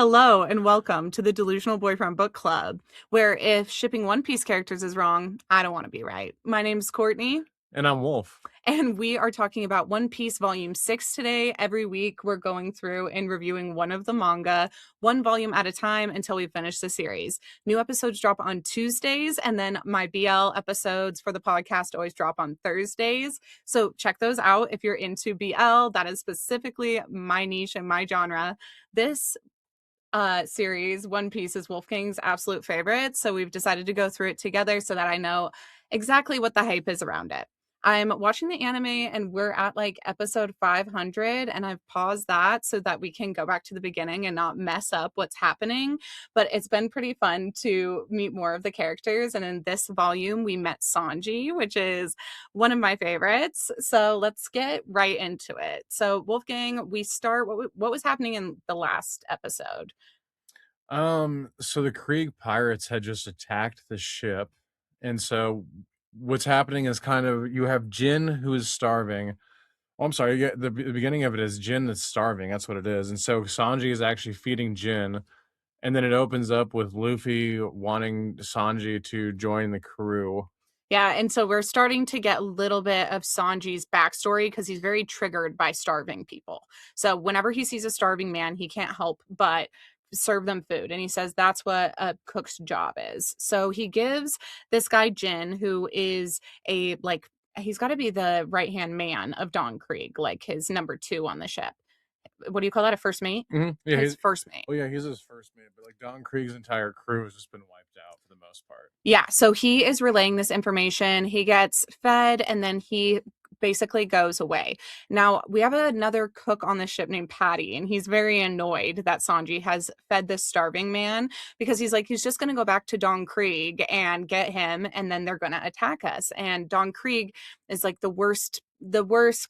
Hello and welcome to the Delusional Boyfriend Book Club, where if shipping One Piece characters is wrong, I don't want to be right. My name's Courtney, And I'm Wolf. and we are talking about One Piece Volume 6 today. Every week, we're going through and reviewing one of the manga, one volume at a time until we finish the series. New episodes drop on Tuesdays, and then my BL episodes for the podcast always drop on Thursdays. So check those out if you're into BL. That is specifically my niche and my genre. This series, One Piece, is Wolfgang's absolute favorite. So we've decided to go through it together so that I know exactly what the hype is around it. I'm watching the anime and we're at like episode 500, and I've paused that so that we can go back to the beginning and not mess up what's happening. But it's been pretty fun to meet more of the characters. And in this volume, we met Sanji, which is one of my favorites. So let's get right into it. So, Wolfgang, we start what was happening in the last episode? So the Krieg pirates had just attacked the ship, and so what's happening is kind of you have Jin who is starving. Oh, I'm sorry. Yeah, the beginning of it is Jin that's starving. That's what it is, and so Sanji is actually feeding Jin, and then it opens up with Luffy wanting Sanji to join the crew. Yeah, and so we're starting to get a little bit of Sanji's backstory because he's very triggered by starving people. So whenever he sees a starving man, he can't help but serve them food. And he says that's what a cook's job is. So he gives this guy Jin, who is a like he's got to be the right-hand man of Don Krieg, like his number two on the ship. What do you call that? A first mate? Yeah, His first mate. well, yeah, he's his first mate, but like Don Krieg's entire crew has just been wiped out for the most part. Yeah, so he is relaying this information. He gets fed and then he basically goes away. Now, we have another cook on the ship named Patty, and he's very annoyed that Sanji has fed this starving man because he's like, he's just going to go back to Don Krieg and get him, and then they're going to attack us. And Don Krieg is like the worst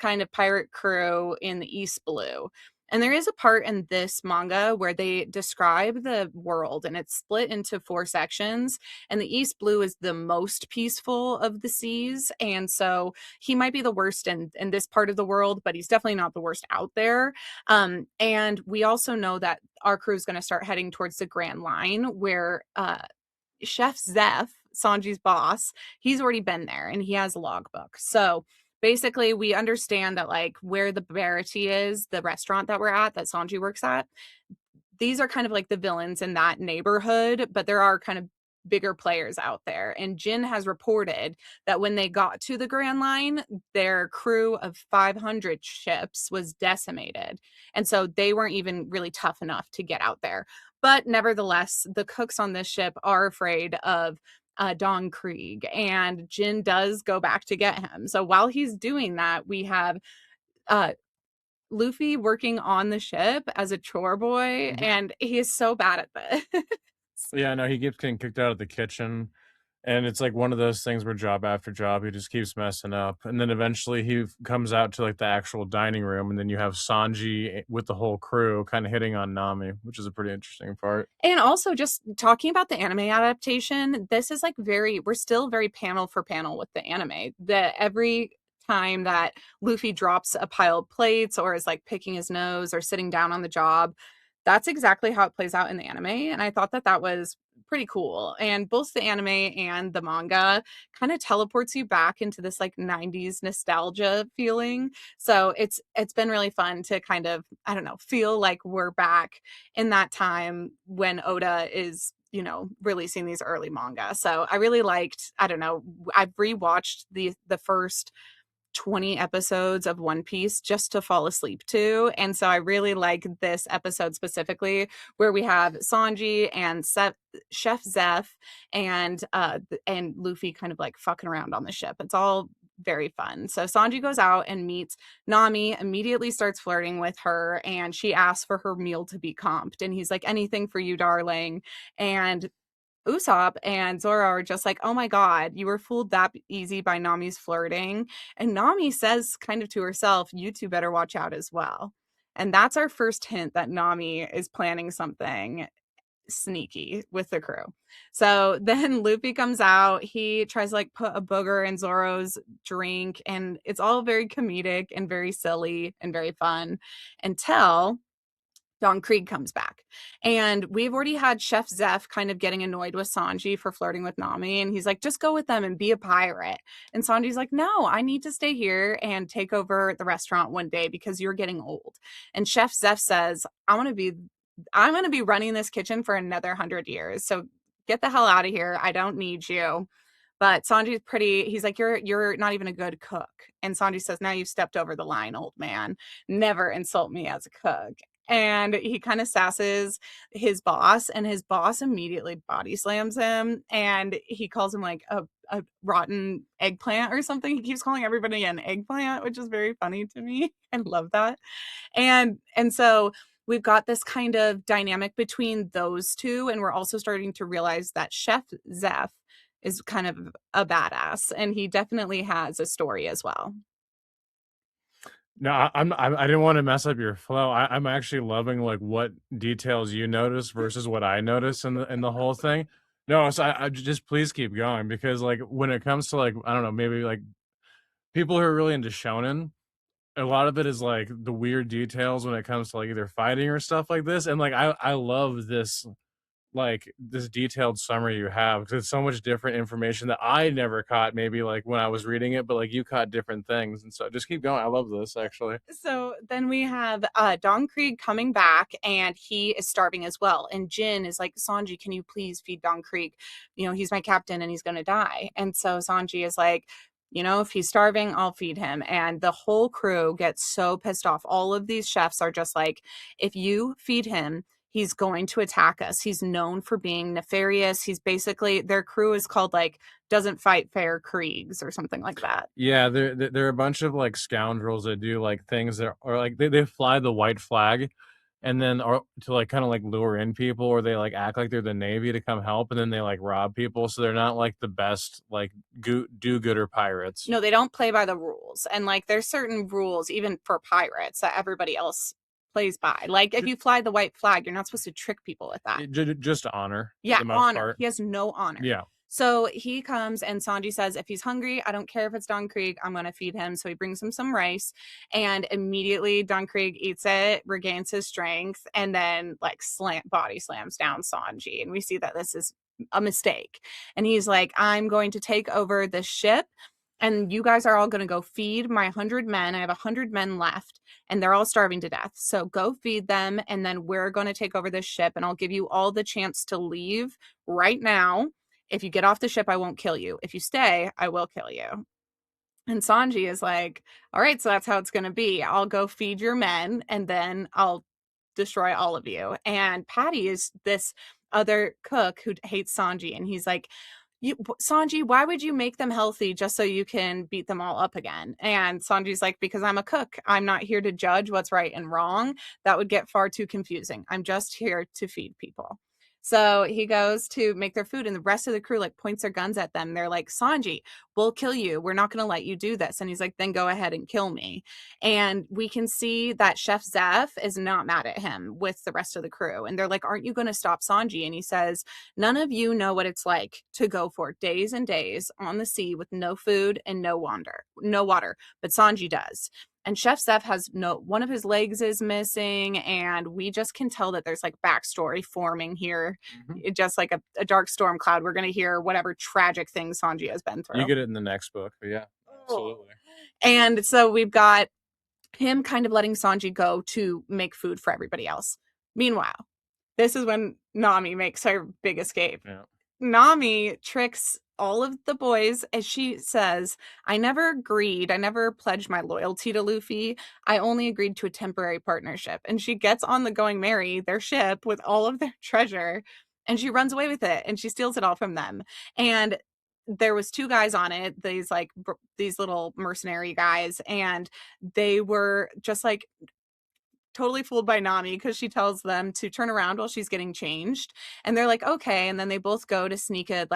kind of pirate crew in the East Blue. And there is a part in this manga where they describe the world, and it's split into four sections, and the East Blue is the most peaceful of the seas. And so he might be the worst in this part of the world, but he's definitely not the worst out there. And we also know that our crew is going to start heading towards the Grand Line where Chef Zeph, Sanji's boss, he's already been there and he has a logbook. So basically, we understand that like where the Barity is, the restaurant that we're at, that Sanji works at, these are kind of like the villains in that neighborhood, but there are kind of bigger players out there. And Jin has reported that when they got to the Grand Line, their crew of 500 ships was decimated. And so they weren't even really tough enough to get out there. But nevertheless, the cooks on this ship are afraid of Don Krieg, and Jin does go back to get him. So while he's doing that, we have uh, Luffy working on the ship as a chore boy, and he is so bad at this. Yeah, no, he keeps getting kicked out of the kitchen. And it's like one of those things where job after job, he just keeps messing up. And then eventually comes out to like the actual dining room. And then you have Sanji with the whole crew kind of hitting on Nami, which is a pretty interesting part. And also, just talking about the anime adaptation, this is like we're still very panel for panel with the anime. That every time that Luffy drops a pile of plates or is like picking his nose or sitting down on the job, that's exactly how it plays out in the anime. And I thought that that was pretty cool. And both the anime and the manga kind of teleports you back into this like 90s nostalgia feeling. So it's been really fun to kind of, I don't know, feel like we're back in that time when Oda is releasing these early manga. So I really liked, I don't know, I've rewatched the first 20 episodes of One Piece just to fall asleep to. And so I really like this episode specifically where we have Sanji and Chef Zeph and Luffy kind of like fucking around on the ship. It's all very fun. So Sanji goes out and meets Nami, immediately starts flirting with her, and she asks for her meal to be comped. And he's like, anything for you, darling. And Usopp and Zoro are just like, oh my God, you were fooled that easy by Nami's flirting. And Nami says kind of to herself, you two better watch out as well. And that's our first hint that Nami is planning something sneaky with the crew. So then Luffy comes out. He tries to like put a booger in Zoro's drink, and it's all very comedic and very silly and very fun until Don Krieg comes back. And we've already had Chef Zeph kind of getting annoyed with Sanji for flirting with Nami. And he's like, just go with them and be a pirate. And Sanji's like, no, I need to stay here and take over the restaurant one day because you're getting old. And Chef Zeph says, I'm going to be running this kitchen for another 100 years. So get the hell out of here. I don't need you. But Sanji's he's like, you're not even a good cook. And Sanji says, now you've stepped over the line, old man. Never insult me as a cook. And he kind of sasses his boss, and his boss immediately body slams him, and he calls him like a rotten eggplant or something. He keeps calling everybody an eggplant, which is very funny to me. I love that. And so we've got this kind of dynamic between those two, and we're also starting to realize that Chef Zeph is kind of a badass, and he definitely has a story as well. No, I didn't want to mess up your flow. I'm actually loving like what details you notice versus what I notice in the whole thing. No, so I just please keep going because like when it comes to like I don't know maybe like people who are really into shonen, a lot of it is like the weird details when it comes to like either fighting or stuff like this, and like I love this like this detailed summary you have because it's so much different information that I never caught maybe like when I was reading it, but like you caught different things, and so just keep going. I love this actually. So then we have Don Krieg coming back, and he is starving as well. And Jin is like, Sanji, can you please feed Don Krieg? You know, he's my captain and he's going to die. And so Sanji is like, you know, if he's starving, I'll feed him. And the whole crew gets so pissed off. All of these chefs are just like, if you feed him, he's going to attack us. He's known for being nefarious. He's basically, their crew is called like doesn't fight fair Kriegs or something like that. Yeah, they're a bunch of like scoundrels that do like things that are like they fly the white flag and then or to like kind of like lure in people or they like act like they're the navy to come help and then they like rob people, so they're not like the best like do-gooder pirates. No, they don't play by the rules. And like there's certain rules even for pirates that everybody else plays by. Like if Ju- you fly the white flag, you're not supposed to trick people with that. just honor for Yeah, the most honor. part. He has no honor. Yeah. So he comes and Sanji says, if he's hungry, I don't care if it's Don Krieg, I'm going to feed him. So he brings him some rice and immediately Don Krieg eats it, regains his strength, and then like body slams down Sanji. And we see that this is a mistake. And he's like, I'm going to take over the ship and you guys are all going to go feed my 100 men. I have 100 men left and they're all starving to death. So go feed them. And then we're going to take over this ship and I'll give you all the chance to leave right now. If you get off the ship, I won't kill you. If you stay, I will kill you. And Sanji is like, all right, so that's how it's going to be. I'll go feed your men and then I'll destroy all of you. And Patty is this other cook who hates Sanji. And he's like, Sanji, why would you make them healthy just so you can beat them all up again? And Sanji's like, because I'm a cook. I'm not here to judge what's right and wrong. That would get far too confusing. I'm just here to feed people. So he goes to make their food, and the rest of the crew like points their guns at them. They're like, Sanji, we'll kill you. We're not going to let you do this. And he's like, then go ahead and kill me. And we can see that Chef Zeph is not mad at him with the rest of the crew. And they're like, aren't you going to stop Sanji? And he says, none of you know what it's like to go for days and days on the sea with no food and no water, but Sanji does. And Chef Zeph has one of his legs is missing, and we just can tell that there's like backstory forming here. Just like a dark storm cloud. We're gonna hear whatever tragic thing Sanji has been through. You get it in the next book, but yeah, absolutely. And so we've got him kind of letting Sanji go to make food for everybody else. Meanwhile, this is when Nami makes her big escape. Yeah. Nami tricks all of the boys as she says, I never pledged my loyalty to Luffy. I only agreed to a temporary partnership. And she gets on the Going Merry, their ship, with all of their treasure, and she runs away with it and she steals it all from them. And there was two guys on it, these little mercenary guys, and they were just like totally fooled by Nami because she tells them to turn around while she's getting changed. And they're like, okay. And then they both go to sneak a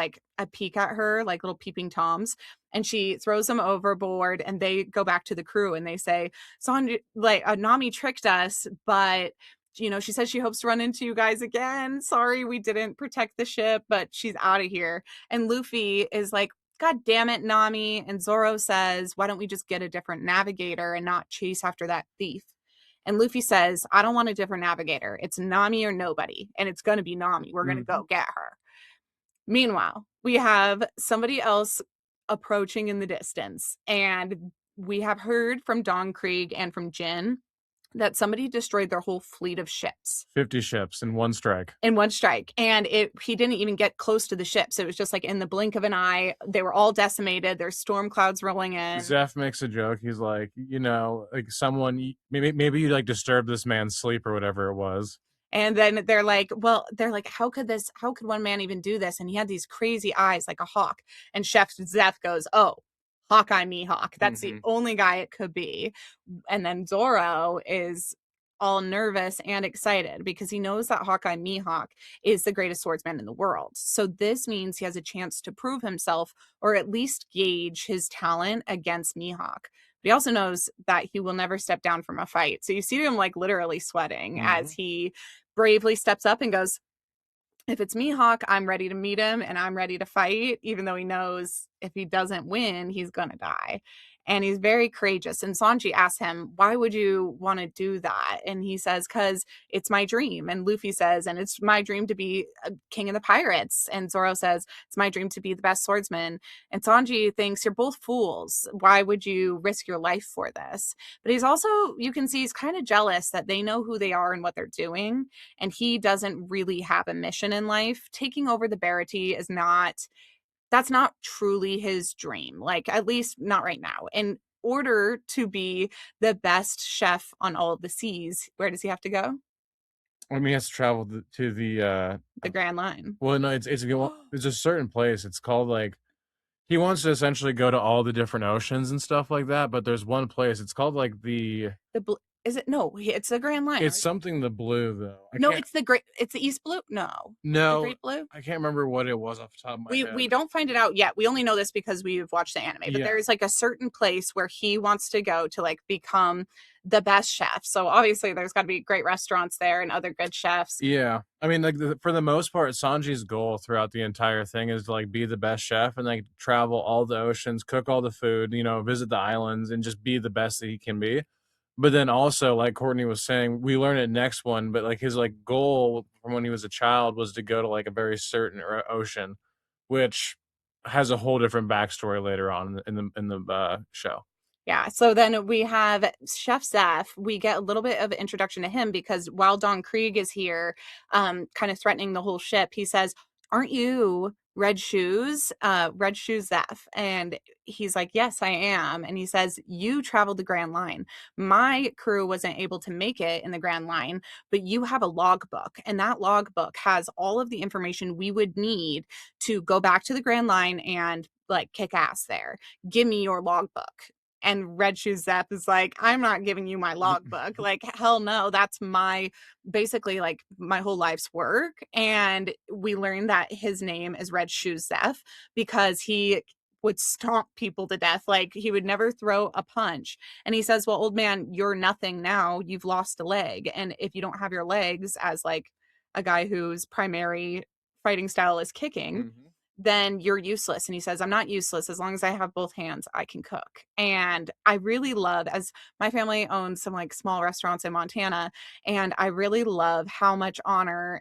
peek at her, like little peeping Toms. And she throws them overboard and they go back to the crew and they say, Sanji, Nami tricked us, but you know, she says she hopes to run into you guys again. Sorry, we didn't protect the ship, but she's out of here. And Luffy is like, God damn it, Nami. And Zoro says, why don't we just get a different navigator and not chase after that thief? And Luffy says, I don't want a different navigator. It's Nami or nobody. And it's going to be Nami. We're going to Mm-hmm. go get her. Meanwhile, we have somebody else approaching in the distance. And we have heard from Don Krieg and from Jin that somebody destroyed their whole fleet of ships 50 ships in one strike. in one strike. And he didn't even get close to the ships. It was just like in the blink of an eye, they were all decimated. There's storm clouds rolling in. Zeph makes a joke. He's like, like someone, maybe you like disturb this man's sleep or whatever it was. And then they're like, how could one man even do this? And he had these crazy eyes like a hawk. And Chef Zeph goes, oh, Hawkeye Mihawk. That's the only guy it could be. And then Zoro is all nervous and excited because he knows that Hawkeye Mihawk is the greatest swordsman in the world. So this means he has a chance to prove himself or at least gauge his talent against Mihawk. But he also knows that he will never step down from a fight. So you see him like literally sweating as he bravely steps up and goes, if it's Mihawk, I'm ready to meet him and I'm ready to fight, even though he knows if he doesn't win, he's going to die. And he's very courageous. And Sanji asks him, why would you want to do that? And he says, because it's my dream. And Luffy says, and it's my dream to be a king of the pirates. And Zoro says, it's my dream to be the best swordsman. And Sanji thinks, you're both fools. Why would you risk your life for this? But he's also, you can see he's kind of jealous that they know who they are and what they're doing. And he doesn't really have a mission in life. Taking over the Barity is not, that's not truly his dream, like at least not right now. In order to be the best chef on all of the seas, where does he have to go? I mean, he has to travel to The Grand Line. well, no, it's a certain place. It's called like he wants to essentially go to all the different oceans and stuff like that. But there's one place. It's called like Is it? No, it's the Grand Line. It's something the blue though. No, it's the East Blue. No, no, the Great Blue. I can't remember what it was off the top of my head. We don't find it out yet. We only know this because we've watched the anime. But there's like a certain place where he wants to go to like become the best chef. So obviously there's got to be great restaurants there and other good chefs. Yeah, I mean, like for the most part, Sanji's goal throughout the entire thing is to like be the best chef and like travel all the oceans, cook all the food, visit the islands, and just be the best that he can be. But then also, like Courtney was saying, we learn it next one, but like his like goal from when he was a child was to go to like a very certain ocean, which has a whole different backstory later on in the show. Yeah, so then we have Chef Zeph. We get a little bit of introduction to him because while Don Krieg is here, kind of threatening the whole ship, he says, aren't you Red Shoes? Red Shoes Zeph. And he's like, yes, I am. And he says, you traveled the Grand Line. My crew wasn't able to make it in the Grand Line, but you have a logbook. And that logbook has all of the information we would need to go back to the Grand Line and like kick ass there. Give me your logbook. And Red Shoes Zep is like, I'm not giving you my logbook. Like, hell no, that's basically like my whole life's work. And we learned that his name is Red Shoes Zep because he would stomp people to death. Like, he would never throw a punch. And he says, well, old man, you're nothing now. You've lost a leg. And if you don't have your legs as like a guy whose primary fighting style is kicking, then you're useless. And he says, I'm not useless. As long as I have both hands, I can cook. And I really love, as my family owns some like small restaurants in Montana, and I really love how much honor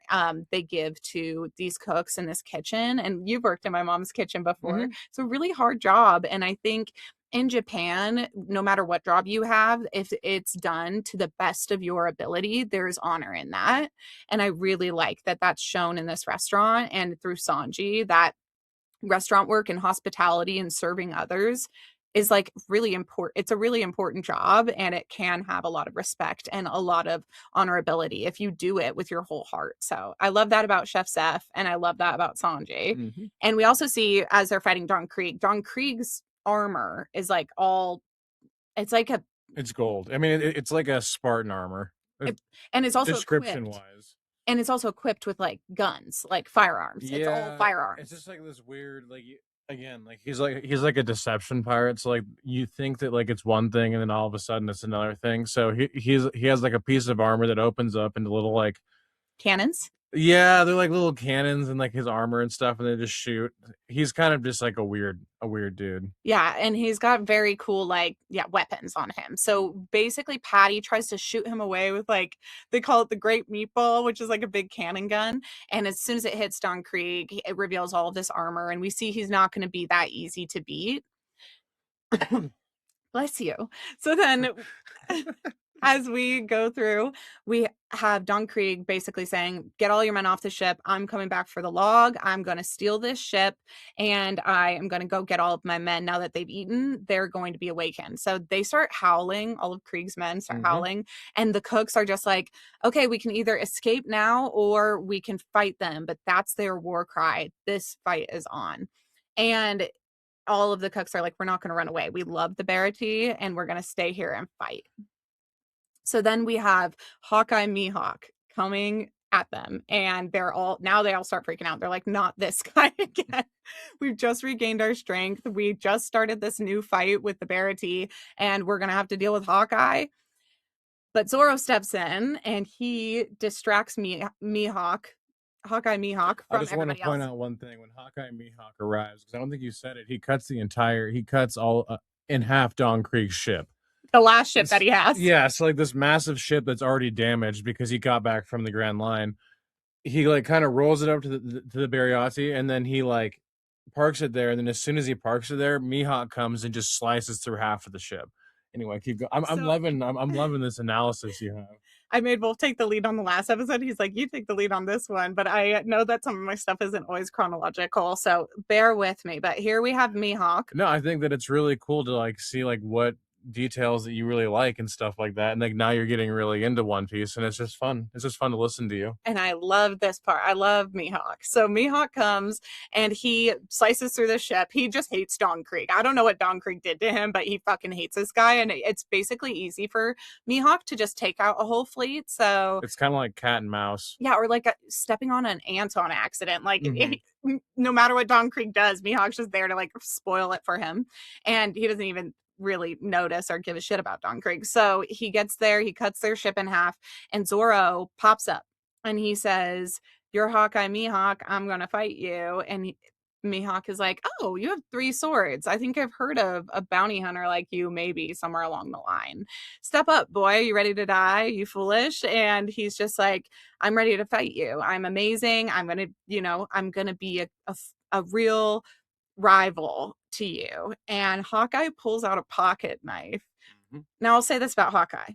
they give to these cooks in this kitchen. And you've worked in my mom's kitchen before. It's a really hard job. And I think in Japan, no matter what job you have, if it's done to the best of your ability, there's honor in that. And I really like that that's shown in this restaurant and through Sanji, that restaurant work and hospitality and serving others is like really important. It's a really important job, and it can have a lot of respect and a lot of honorability if you do it with your whole heart. So I love that about Chef Zeph, and I love that about Sanji. And we also see, as they're fighting Don Krieg's armor is like it's gold. I mean, it's like a Spartan armor. And it's also description wise. And it's also equipped with like guns, like firearms. Yeah, it's all firearms. It's just like this weird, like again, like he's like a deception pirate. So like you think that like it's one thing, and then all of a sudden it's another thing. So he has like a piece of armor that opens up into little like cannons. Yeah, they're like little cannons and like his armor and stuff, and they just shoot. He's kind of just like a weird dude. Yeah, and he's got very cool like yeah, weapons on him. So basically Patty tries to shoot him away with like they call it the Great Meatball, which is like a big cannon gun. And as soon as it hits Don Krieg, it reveals all of this armor and we see he's not going to be that easy to beat. Bless you. So then as we go through, we have Don Krieg basically saying, "Get all your men off the ship. I'm coming back for the log. I'm going to steal this ship and I am going to go get all of my men. Now that they've eaten, they're going to be awakened." So they start howling. All of Krieg's men start Mm-hmm. howling. And the cooks are just like, "Okay, we can either escape now or we can fight them." But that's their war cry. This fight is on. And all of the cooks are like, "We're not going to run away. We love the Barity and we're going to stay here and fight." So then we have Hawkeye Mihawk coming at them and they all start freaking out. They're like, "Not this guy again. We've just regained our strength. We just started this new fight with the Barity and we're going to have to deal with Hawkeye." But Zoro steps in and he distracts Hawkeye Mihawk I from just want to everybody point else. out one thing: when Hawkeye Mihawk arrives, because I don't think you said it, he cuts all in half Don Krieg's ship. The last ship that he has. Yeah, so like this massive ship that's already damaged because he got back from the Grand Line. He like kind of rolls it up to the Bariati, and then he like parks it there. And then as soon as he parks it there, Mihawk comes and just slices through half of the ship. Anyway, keep going. So I'm loving this analysis you have. I made Wolf take the lead on the last episode. He's like, "You take the lead on this one." But I know that some of my stuff isn't always chronological. So bear with me. But here we have Mihawk. No, I think that it's really cool to like see like what details that you really like and stuff like that. And like now you're getting really into One Piece, and it's just fun. It's just fun to listen to you. And I love this part. I love Mihawk. So Mihawk comes and he slices through the ship. He just hates Don Krieg. I don't know what Don Krieg did to him, but he fucking hates this guy. And it's basically easy for Mihawk to just take out a whole fleet. So It's kind of like cat and mouse. yeah, or like stepping on an ant on accident. Like Mm-hmm. no matter what Don Krieg does, Mihawk's just there to like spoil it for him. And he doesn't even really notice or give a shit about Don Krieg. So he gets there, he cuts their ship in half, and Zoro pops up and he says, "You're Hawkeye Mihawk, I'm gonna fight you." And Mihawk is like, "Oh, you have 3 swords. I think I've heard of a bounty hunter like you, maybe somewhere along the line. Step up, boy. You ready to die? You foolish?" And he's just like, "I'm ready to fight you. I'm amazing. I'm gonna be a real rival to you." And Hawkeye pulls out a pocket knife. Mm-hmm. Now I'll say this about Hawkeye.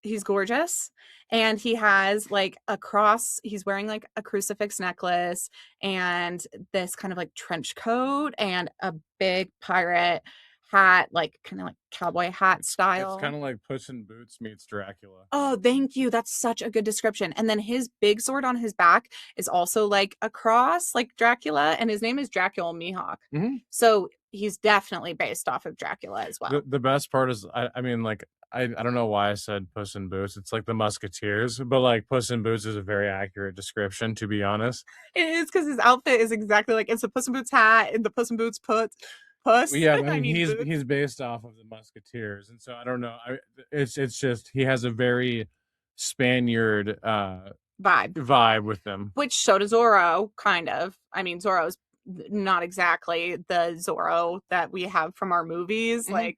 He's gorgeous and he has like a cross. He's wearing like a crucifix necklace and this kind of like trench coat and a big pirate hat, like kind of like cowboy hat It's style. kind of like Puss in Boots meets Dracula. Oh, thank you. That's such a good description. And then his big sword on his back is also like a cross, like Dracula, and his name is Dracula Mihawk. Mm-hmm. So he's definitely based off of Dracula as well. The best part is I mean like I don't know why I said Puss in Boots. It's like the Musketeers, but like Puss in Boots is a very accurate description, to be honest. It is because his outfit is exactly like it's a Puss in Boots hat and the Puss in Boots puss. Yeah, I I mean mean boots he's based off of the Musketeers, and so I don't know. It's just he has a very Spaniard vibe, vibe with them. which so does Zorro, kind of. I mean, Zorro's not exactly the Zorro that we have from our movies, Mm-hmm. like,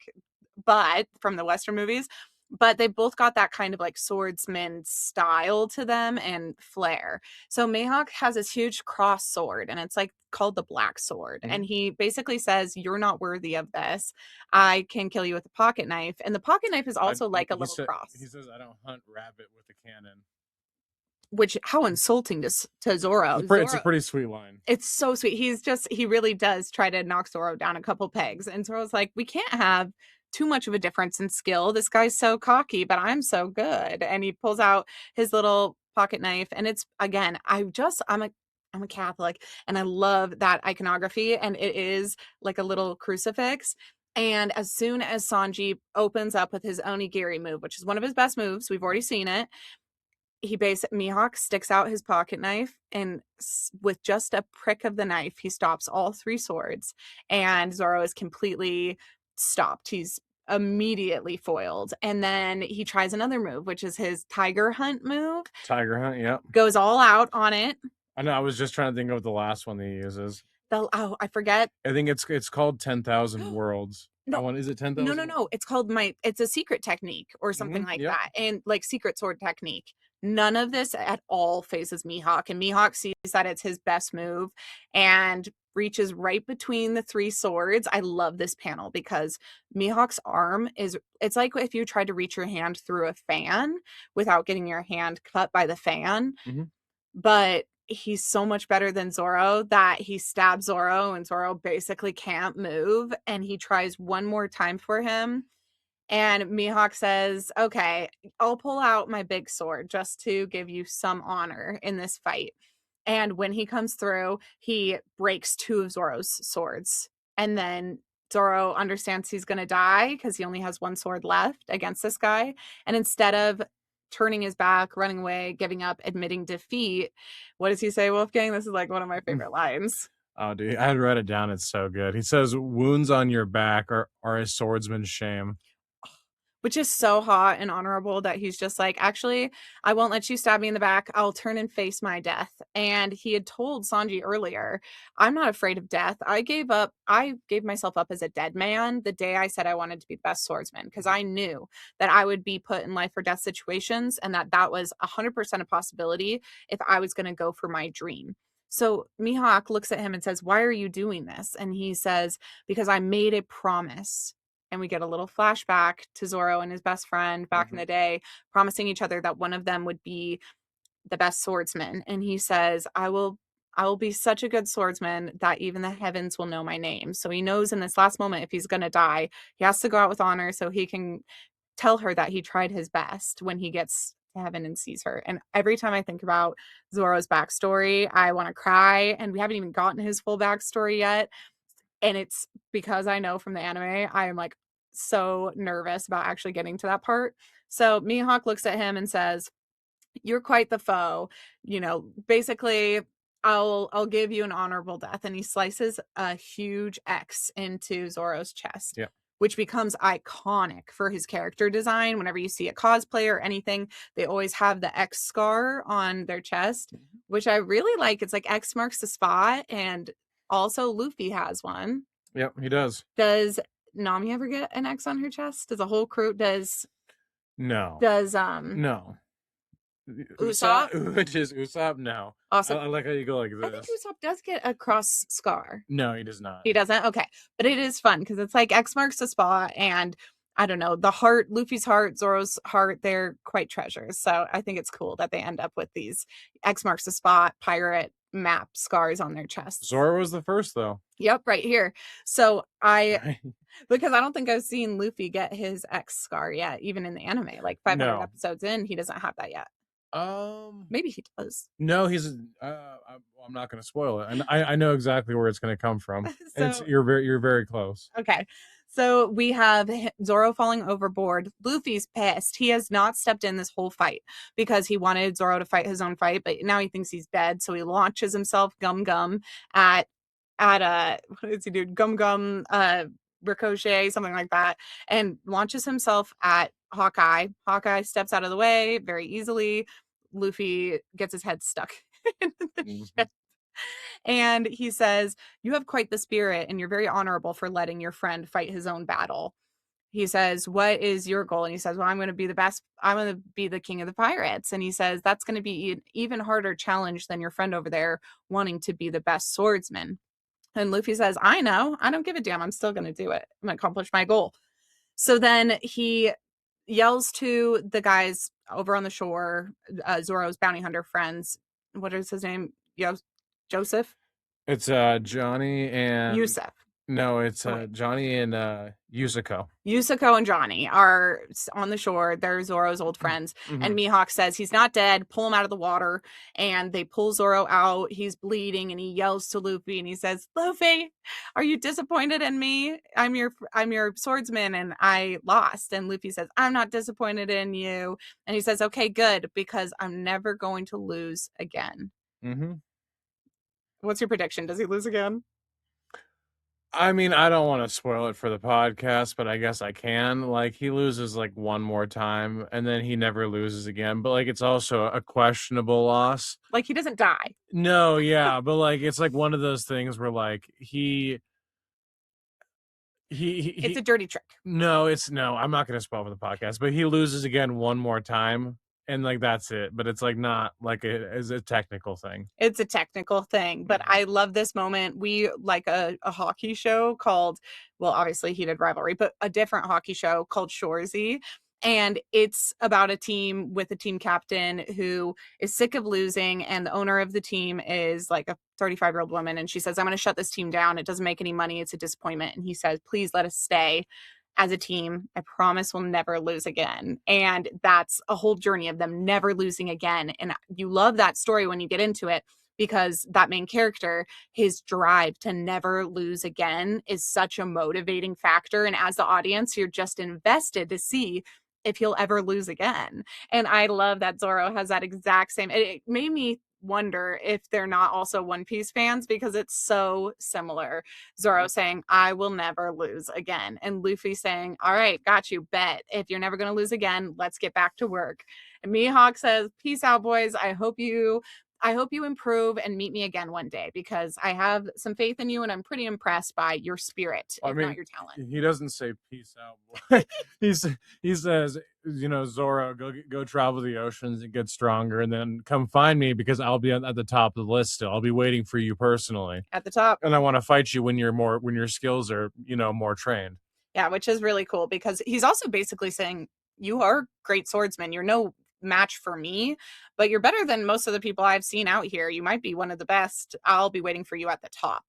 but from the Western movies. But they both got that kind of like swordsman style to them and flair. So Mihawk has this huge cross sword and it's like called the Black Sword. Mm-hmm. And he basically says, "You're not worthy of this. I can kill you with a pocket knife." And the pocket knife is also like a little cross. He says, "I don't hunt rabbit with a cannon." Which how insulting to Zoro. It's a pretty sweet line. It's so sweet. He really does try to knock Zoro down a couple pegs. And Zoro's like, "We can't have too much of a difference in skill. This guy's so cocky, but I'm so good." And he pulls out his little pocket knife. And it's again, I'm a Catholic and I love that iconography. And it is like a little crucifix. And as soon as Sanji opens up with his onigiri move, which is one of his best moves, we've already seen it, Mihawk sticks out his pocket knife and with just a prick of the knife he stops all 3 swords and Zoro is completely stopped. He's immediately foiled. And then he tries another move, which is his tiger hunt move. Tiger Hunt, yep. Goes all out on it. I know. I was just trying to think of the last one that he uses. I forget. I think it's called 10,000 Worlds. I No, want. Is it no, 10,000? no, no. It's called it's a secret technique or something like Yep. that. And like secret sword technique. None of this at all phases Mihawk. And Mihawk sees that it's his best move and reaches right between the three swords. I love this panel because Mihawk's arm it's like if you tried to reach your hand through a fan without getting your hand cut by the fan. But he's so much better than Zoro that he stabs Zoro and Zoro basically can't move. And he tries one more time for him. And Mihawk says, okay, I'll pull out my big sword just to give you some honor in this fight. And when he comes through, he breaks two of Zoro's swords. And then Zoro understands he's going to die because he only has one sword left against this guy. And instead of turning his back, running away, giving up, admitting defeat, what does he say, Wolfgang? This is like one of my favorite lines. Oh, dude, I had read it down. It's so good. He says, "Wounds on your back are a swordsman's shame." Which is so hot and honorable that he's just like, actually, I won't let you stab me in the back. I'll turn and face my death. And he had told Sanji earlier, I'm not afraid of death. I gave myself up as a dead man the day I said I wanted to be the best swordsman because I knew that I would be put in life or death situations and that was 100% a possibility if I was going to go for my dream. So Mihawk looks at him and says, why are you doing this? And he says, because I made a promise. And we get a little flashback to Zoro and his best friend back in the day, promising each other that one of them would be the best swordsman. And he says, I will be such a good swordsman that even the heavens will know my name. So he knows in this last moment, if he's going to die, he has to go out with honor so he can tell her that he tried his best when he gets to heaven and sees her. And every time I think about Zoro's backstory, I want to cry. And we haven't even gotten his full backstory yet. And it's because I know from the anime, I am like so nervous about actually getting to that part. So Mihawk looks at him and says, you're quite the foe. You know, basically, I'll give you an honorable death. And he slices a huge X into Zoro's chest. Yeah. Which becomes iconic for his character design. Whenever you see a cosplay or anything, they always have the X scar on their chest, which I really like. It's like X marks the spot, and also Luffy has one. Yep, he does. Does Nami ever get an X on her chest? Does a whole crew No. Does No. Usopp? Which is Usopp? No. Awesome. I like how you go like this. I think Usopp does get a cross scar. No, he does not. He doesn't? Okay. But it is fun because it's like X marks the spot, and I don't know, the heart, Luffy's heart, Zoro's heart, they're quite treasures. So I think it's cool that they end up with these X marks the spot pirate map scars on their chest. Zoro was the first, though. Yep, right here. So because I don't think I've seen Luffy get his X scar yet, even in the anime. Like 500 episodes in, he doesn't have that yet. Maybe he does. No, he's. I'm not going to spoil it, and I know exactly where it's going to come from. And you're very close. Okay, so we have Zoro falling overboard. Luffy's pissed. He has not stepped in this whole fight because he wanted Zoro to fight his own fight, but now he thinks he's dead. So he launches himself Gum at what does he do? Gum Ricochet, something like that, and launches himself at Hawkeye. Hawkeye steps out of the way very easily. Luffy gets his head stuck in the ship. And he says, you have quite the spirit and you're very honorable for letting your friend fight his own battle. He says, what is your goal? And he says, well, I'm going to be the best. I'm going to be the king of the pirates. And he says, that's going to be an even harder challenge than your friend over there wanting to be the best swordsman. And Luffy says, I know. I don't give a damn. I'm still going to do it. I'm going to accomplish my goal. So then he yells to the guys over on the shore, Zoro's bounty hunter friends. What is his name? Joseph? It's Johnny and Yusuf. No, it's Johnny and Yusuko. Yusuko and Johnny are on the shore. They're Zoro's old friends. And Mihawk says he's not dead. Pull him out of the water. And they pull Zoro out. He's bleeding and he yells to Luffy and he says, Luffy, are you disappointed in me? I'm your swordsman and I lost. And Luffy says, I'm not disappointed in you. And he says, okay, good, because I'm never going to lose again. What's your prediction? Does he lose again? I mean, I don't want to spoil it for the podcast, but I guess I can. Like, he loses like one more time and then he never loses again. But like, it's also a questionable loss. Like he doesn't die. No, yeah, but like, it's like one of those things where like It's a he dirty trick. no, it's no, I'm not going to spoil for the podcast, but he loses again one more time. And like, that's it. But it's like not like as a technical thing. It's a technical thing, but Mhm. I love this moment. We like a hockey show called, well, obviously Heated Rivalry, but a different hockey show called Shoresy. And it's about a team with a team captain who is sick of losing. And the owner of the team is like a 35-year-old woman. And she says, I'm going to shut this team down. It doesn't make any money. It's a disappointment. And he says, please let us stay as a team. I promise we'll never lose again. And that's a whole journey of them never losing again. And you love that story when you get into it because that main character, his drive to never lose again is such a motivating factor. And as the audience, you're just invested to see if he'll ever lose again. And I love that Zoro has that exact same. It made me wonder if they're not also One Piece fans because it's so similar. Zoro saying, I will never lose again. And Luffy saying, all right, got you, bet. If you're never going to lose again, let's get back to work. And Mihawk says, peace out, boys. I hope you improve and meet me again one day because I have some faith in you and I'm pretty impressed by your spirit, I if not mean, your talent. he doesn't say peace out, boy. He says, you know, Zoro, go travel the oceans and get stronger, and then come find me because I'll be at the top of the list still. I'll be waiting for you personally, At the top. and I want to fight you when your skills are more trained. Yeah, which is really cool because he's also basically saying, you are great swordsman. You're no match for me, but you're better than most of the people I've seen out here. You might be one of the best. I'll be waiting for you at the top.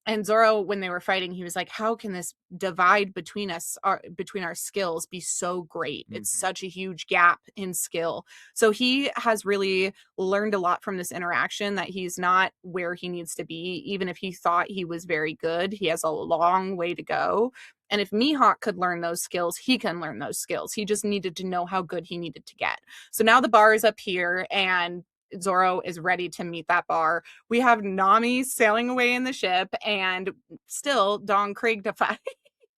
And Zoro, when they were fighting, he was like, how can this divide between us, between our skills, be so great? It's Mm-hmm. such a huge gap in skill. So he has really learned a lot from this interaction that he's not where he needs to be. Even if he thought he was very good, he has a long way to go. And if Mihawk could learn those skills, he can learn those skills. He just needed to know how good he needed to get. So now the bar is up here and Zoro is ready to meet that bar. We have Nami sailing away in the ship and still Don Krieg to fight.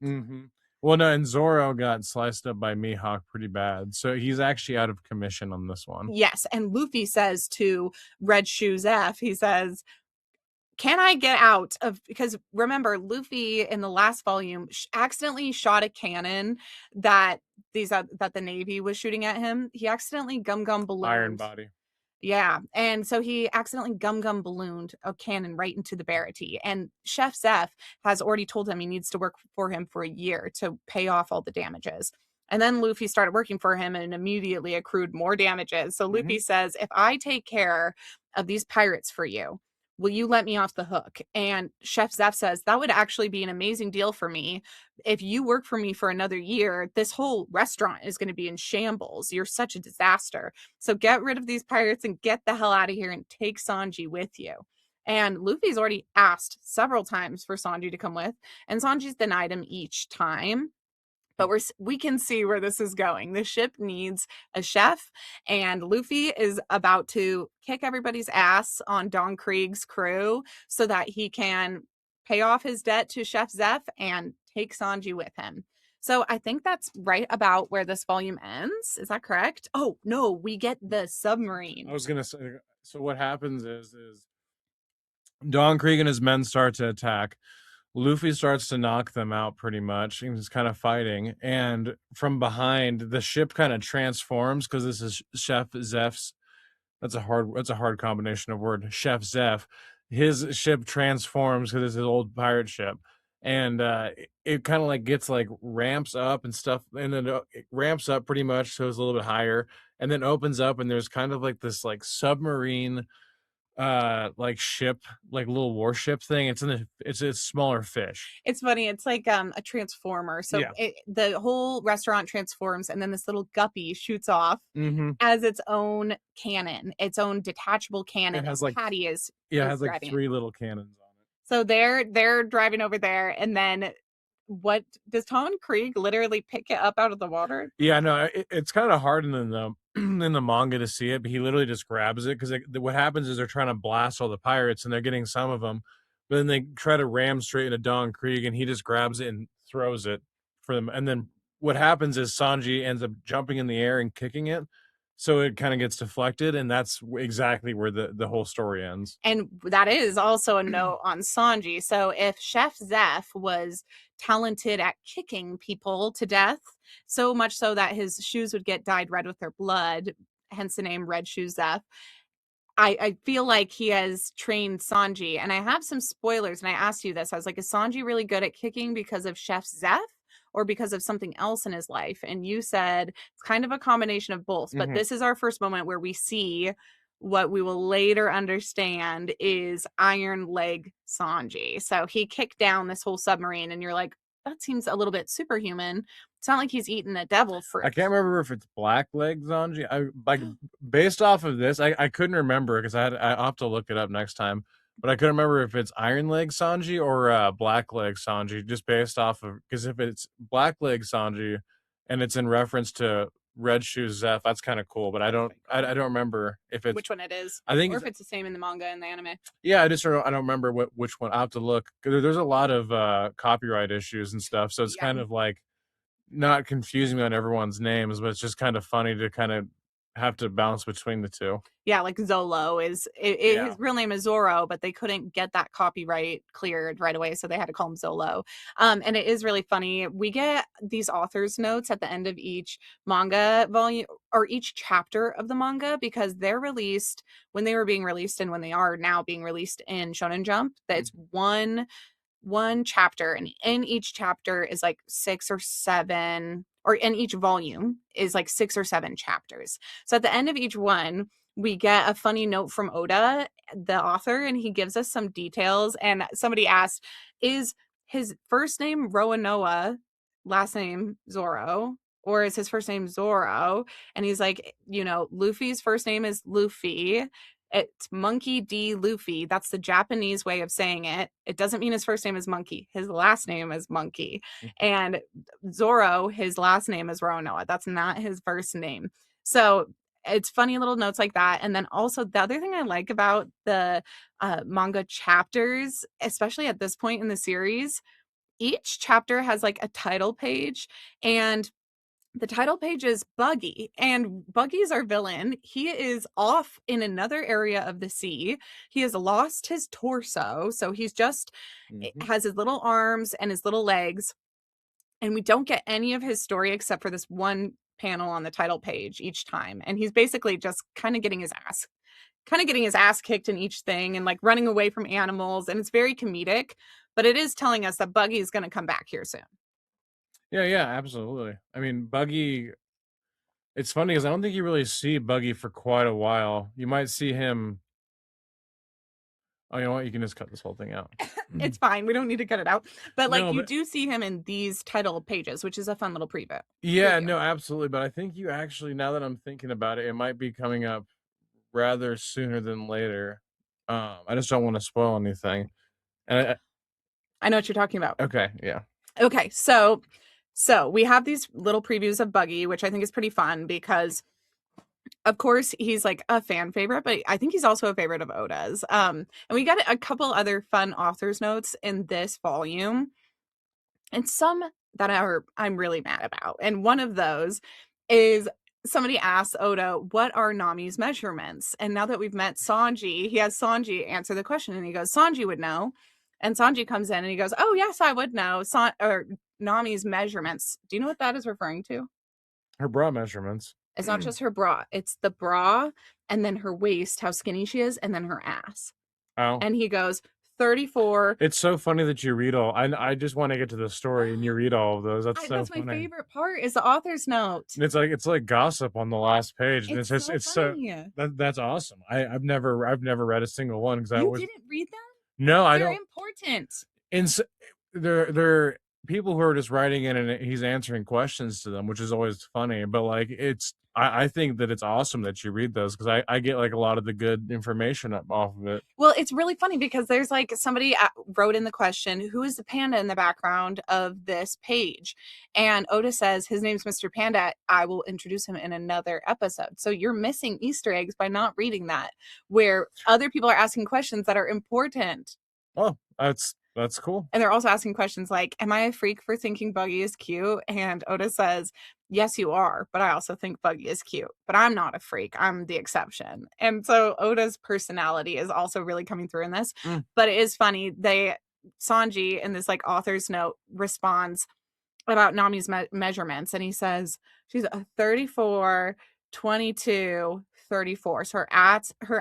Mm-hmm. Well, no, and Zoro got sliced up by Mihawk pretty bad, so he's actually out of commission on this one. Yes. And Luffy says to Red Shoes F, he says, can I get out of, because remember Luffy in the last volume accidentally shot a cannon that that the Navy was shooting at him. He accidentally gum Iron ballooned. Body. Yeah, and so he accidentally gum ballooned a cannon right into the Barity, and Chef Zeph has already told him he needs to work for him for a year to pay off all the damages. And then Luffy started working for him and immediately accrued more damages. So Mm-hmm. Luffy says, if I take care of these pirates for you, will you let me off the hook? And Chef Zeph says, that would actually be an amazing deal for me. If you work for me for another year, this whole restaurant is going to be in shambles. You're such a disaster. So get rid of these pirates and get the hell out of here and take Sanji with you. And Luffy's already asked several times for Sanji to come with, and Sanji's denied him each time. But we can see where this is going. The ship needs a chef, and Luffy is about to kick everybody's ass on Don Krieg's crew so that he can pay off his debt to Chef Zeph and take Sanji with him. So I think that's right about where this volume ends. Is that correct? Oh, no, we get the submarine. I was gonna say. So what happens is Don Krieg and his men start to attack. Luffy starts to knock them out pretty much. He's kind of fighting, and from behind, the ship kind of transforms because this is Chef Zeph's. That's a hard combination of word. Chef Zeph, his ship transforms because it's his old pirate ship, and it kind of like gets like ramps up and stuff, and then it ramps up pretty much so it's a little bit higher, and then opens up, and there's kind of like this like submarine like ship, like little warship thing. It's a smaller fish. It's funny. It's like a transformer. So Yeah. the whole restaurant transforms, and then this little guppy shoots off Mm-hmm. as its own cannon, its own detachable cannon. It has And like Patty Yeah, it is has like driving it. three little cannons on So they're driving over there, and then what does Tom Krieg literally pick it up out of the water? it. Yeah, no, it's kind of hard in the in the manga to see it, but he literally just grabs it because what happens is they're trying to blast all the pirates and they're getting some of them, but then they try to ram straight into Don Krieg, and he just grabs it and throws it for them. And then what happens is Sanji ends up jumping in the air and kicking it, so it kind of gets deflected, and that's exactly where the whole story ends. And that is also a note on Sanji. So if Chef Zeph was talented at kicking people to death, so much so that his shoes would get dyed red with their blood, hence the name Red Shoe Zeph, I feel like he has trained Sanji. And I have some spoilers, and I asked you this. I was like, is Sanji really good at kicking because of Chef Zeph or because of something else in his life? And you said it's kind of a combination of both. But this is our first moment where we see what we will later understand is Iron Leg Sanji. So he kicked down this whole submarine, and you're like, that seems a little bit superhuman. It's not like he's eating a devil fruit. I can't remember if it's Black Leg Zanji. I like based off of this, I couldn't remember because I'll have to look it up next time. But I couldn't remember if it's Iron Leg Sanji or Black Leg Sanji, just based off of, because if it's Black Leg Sanji and it's in reference to Red Shoe Zeph, that's kind of cool. But I don't remember if it's which one it is. I think or if it's the same in the manga and the anime. Yeah, I don't remember which one. I will have to look. There's a lot of copyright issues and stuff, so it's kind of like not confusing me on everyone's names, but it's just kind of funny to kind of have to bounce between the two. Yeah, like Zolo is his real name is Zoro, but they couldn't get that copyright cleared right away, so they had to call him Zolo. And it is really funny. We get these author's notes at the end of each manga volume or each chapter of the manga because they're released when they were being released and when they are now being released in Shonen Jump. That it's one chapter, and in each chapter is like 6 or 7, or in each volume is like 6 or 7 chapters. So at the end of each one, we get a funny note from Oda, the author, and he gives us some details. And somebody asked, is his first name Roanoa, last name Zoro, or is his first name Zoro? And he's like, Luffy's first name is Luffy. It's Monkey D. Luffy. That's the Japanese way of saying it. It doesn't mean his first name is Monkey. His last name is Monkey. And Zoro, his last name is Roanoa. That's not his first name. So it's funny little notes like that. And then also the other thing I like about the manga chapters, especially at this point in the series, each chapter has like a title page, and the title page is Buggy, and Buggy's our villain. He is off in another area of the sea. He has lost his torso, so he's just has his little arms and his little legs, and we don't get any of his story except for this one panel on the title page each time. And he's basically just kind of getting his ass kicked in each thing and like running away from animals, and it's very comedic, but it is telling us that Buggy is going to come back here soon. Yeah, absolutely. I mean, Buggy, it's funny because I don't think you really see Buggy for quite a while. You might see him. Oh, you know what? You can just cut this whole thing out. It's fine. We don't need to cut it out. But you do see him in these title pages, which is a fun little preview. Yeah, no, absolutely. But I think you actually, now that I'm thinking about it, it might be coming up rather sooner than later. I just don't want to spoil anything. And I know what you're talking about. Okay, yeah. Okay, so we have these little previews of Buggy, which I think is pretty fun because, of course, he's like a fan favorite, but I think he's also a favorite of Oda's. And we got a couple other fun author's notes in this volume, and some that I'm really mad about. And one of those is somebody asked Oda, what are Nami's measurements? And now that we've met Sanji, he has Sanji answer the question, and he goes, Sanji would know. And Sanji comes in and he goes, oh, yes, I would know. Nami's measurements. Do you know what that is referring to? Her bra measurements. It's not just her bra. It's the bra and then her waist, how skinny she is, and then her ass. Oh. And he goes, 34. It's so funny that you read all. I just want to get to the story and you read all of those. That's my favorite part is the author's note. It's like gossip on the last page. And it's so that's awesome. I've never read a single one because you didn't read them. No, I don't. They're important. And so, they're people who are just writing in and he's answering questions to them, which is always funny. But like I think that it's awesome that you read those because I get like a lot of the good information off of it. Well, it's really funny because there's like somebody wrote in the question, who is the panda in the background of this page? And Oda says his name's Mr. Panda. I will introduce him in another episode. So you're missing Easter eggs by not reading that, where other people are asking questions that are important. Oh, That's cool. And they're also asking questions like, am I a freak for thinking Buggy is cute? And Oda says, yes, you are, but I also think Buggy is cute. But I'm not a freak. I'm the exception. And so Oda's personality is also really coming through in this. Mm. But it is funny. Sanji in this like author's note responds about Nami's measurements, and he says she's a 34, 22, 34. So her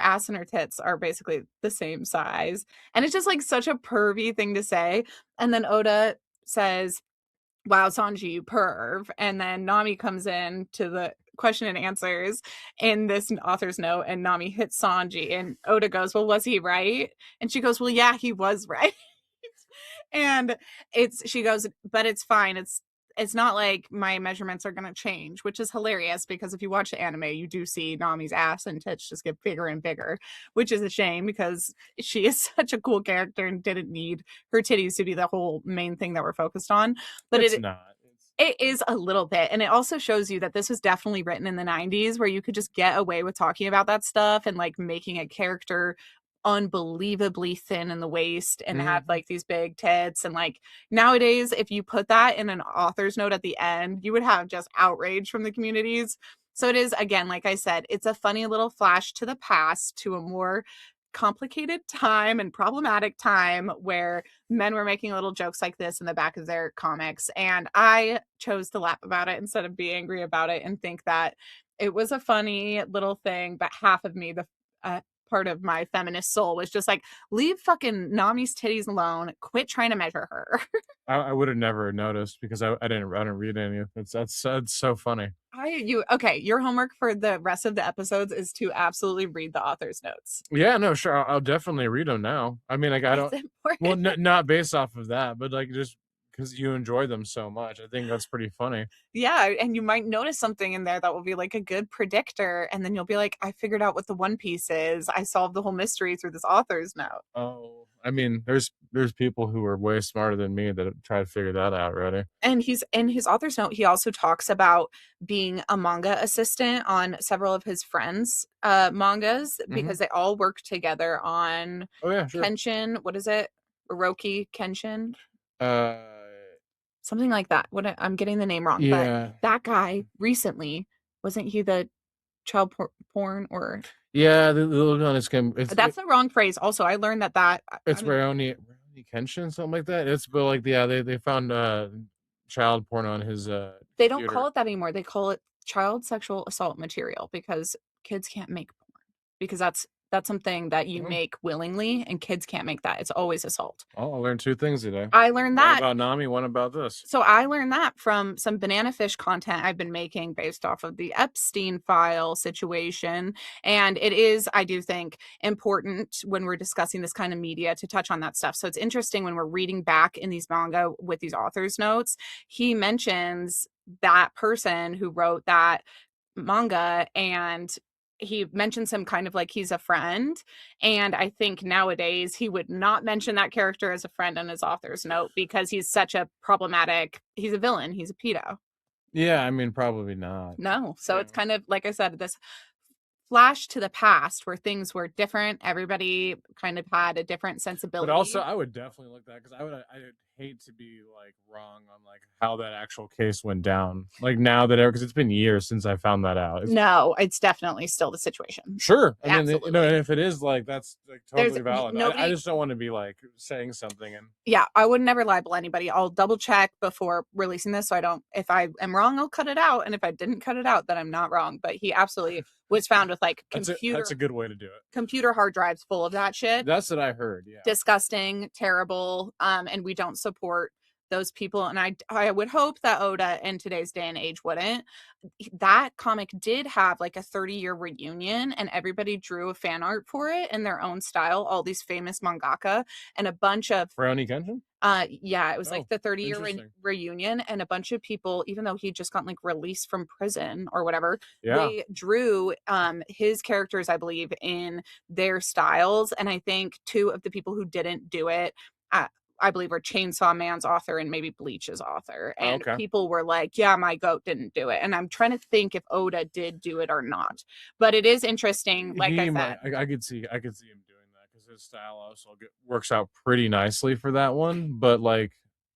ass and her tits are basically the same size. And it's just like such a pervy thing to say. And then Oda says, wow, Sanji, you perv. And then Nami comes in to the question and answers in this author's note, and Nami hits Sanji, and Oda goes, well, was he right? And she goes, well, yeah, he was right. And she goes, but it's fine. It's not like my measurements are going to change, which is hilarious because if you watch the anime, you do see Nami's ass and tits just get bigger and bigger, which is a shame because she is such a cool character and didn't need her titties to be the whole main thing that we're focused on. But it's not. It is a little bit. And it also shows you that this was definitely written in the 90s where you could just get away with talking about that stuff and like making a character unbelievably thin in the waist and have like these big tits. And like nowadays, if you put that in an author's note at the end, you would have just outrage from the communities. So it is, again, like I said, it's a funny little flash to the past, to a more complicated time and problematic time where men were making little jokes like this in the back of their comics. And I chose to laugh about it instead of be angry about it and think that it was a funny little thing. But half of me, the part of my feminist soul, was just like, leave fucking Nami's titties alone. Quit trying to measure her. I would have never noticed because I didn't read any of it. That's so funny. Okay, your homework for the rest of the episodes is to absolutely read the author's notes. Yeah, no, sure. I'll definitely read them now. I mean, like, I don't. Well, not based off of that, but like just because you enjoy them so much. I think that's pretty funny. Yeah, and you might notice something in there that will be like a good predictor, and then you'll be like, I figured out what the One Piece is. I solved the whole mystery through this author's note. Oh, I mean, there's people who are way smarter than me that have tried to figure that out already. And he's in his author's note, he also talks about being a manga assistant on several of his friends' mangas because they all work together on sure. Kenshin. What is it? Oroki Kenshin? Uh, Something like that. I'm getting the name wrong, yeah. But that guy recently, wasn't he the child porn or? Yeah, the look on his skin. That's the wrong phrase. Also, I learned that it's Raoni Kenshin, something like that. It's but like they found child porn on his they don't call it that anymore. They call it child sexual assault material because kids can't make porn, because that's something that you make willingly, and kids can't make that. It's always assault. Oh, I learned two things today. I learned that. One about Nami, one about this. So I learned that from some banana fish content I've been making based off of the Epstein file situation. And it is, I do think, important when we're discussing this kind of media to touch on that stuff. So it's interesting when we're reading back in these manga with these authors' notes, he mentions that person who wrote that manga, and he mentions him kind of like he's a friend. And I think nowadays he would not mention that character as a friend on his author's note because he's such a problematic, he's a villain, he's a pedo. Yeah, I mean, probably not. No. So it's kind of, like I said, this flash to the past where things were different. Everybody kind of had a different sensibility. But also, I would definitely look that because I'd hate to be like wrong on like how that actual case went down. Like now that because it's been years since I found that out. It's definitely still the situation. Sure, I mean, and if it is like that's like totally valid. I just don't want to be like saying something and. Yeah, I would never libel anybody. I'll double check before releasing this, so I don't. If I am wrong, I'll cut it out, and if I didn't cut it out, then I'm not wrong. But he absolutely was found with like computer. That's a good way to do it. Computer hard drives full of that shit. That's what I heard. Yeah. Disgusting, terrible, and we don't support those people. And I would hope that Oda in today's day and age wouldn't. That comic did have like a 30-year reunion, and everybody drew a fan art for it in their own style. All these famous mangaka and a bunch of Brownie Kenshin. Yeah, it was like the 30-year reunion, and a bunch of people, even though he'd just gotten like released from prison or whatever, they drew his characters, I believe, in their styles. And I think two of the people who didn't do it, I believe, are Chainsaw Man's author and maybe Bleach's author. And people were like, yeah, my goat didn't do it. And I'm trying to think if Oda did do it or not. But it is interesting. Like I said, I could see him doing that because his style also works out pretty nicely for that one. But like,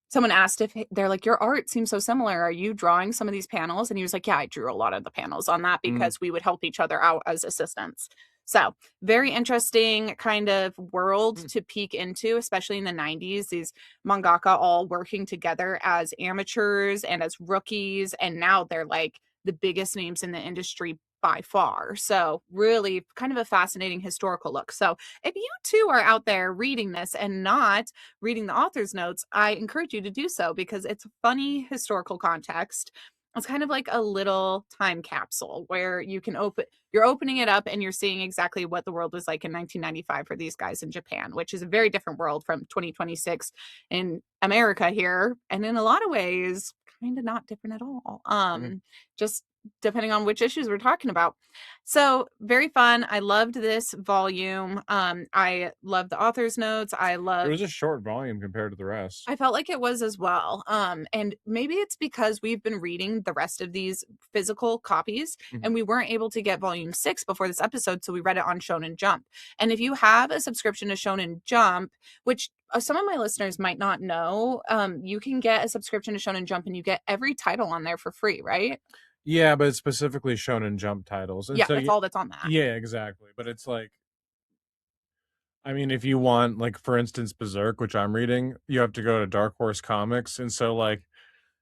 Someone asked if they're like, your art seems so similar. Are you drawing some of these panels? And he was like, yeah, I drew a lot of the panels on that mm, because we would help each other out as assistants. So, very interesting kind of world mm, to peek into, especially in the 90s. These mangaka all working together as amateurs and as rookies. And now they're like the biggest names in the industry by far. So, really kind of a fascinating historical look. So, if you too are out there reading this and not reading the author's notes, I encourage you to do so because it's funny historical context. It's kind of like a little time capsule where you're opening it up and you're seeing exactly what the world was like in 1995 for these guys in Japan, which is a very different world from 2026 in America here. And in a lot of ways, kind of not different at all. mm. Just depending on which issues we're talking about. So very fun. I loved this volume. I love the author's notes. It was a short volume compared to the rest. I felt like it was as well. And maybe it's because we've been reading the rest of these physical copies and we weren't able to get volume 6 before this episode, so we read it on Shonen Jump. And if you have a subscription to Shonen Jump, which some of my listeners might not know, you can get a subscription to Shonen Jump and you get every title on there for free, right? Yeah, but it's specifically Shonen Jump titles, and Yeah, so that's all that's on that. yeah, exactly. But it's like, I mean, if you want, like, for instance, Berserk, which I'm reading, you have to go to Dark Horse Comics, and so like,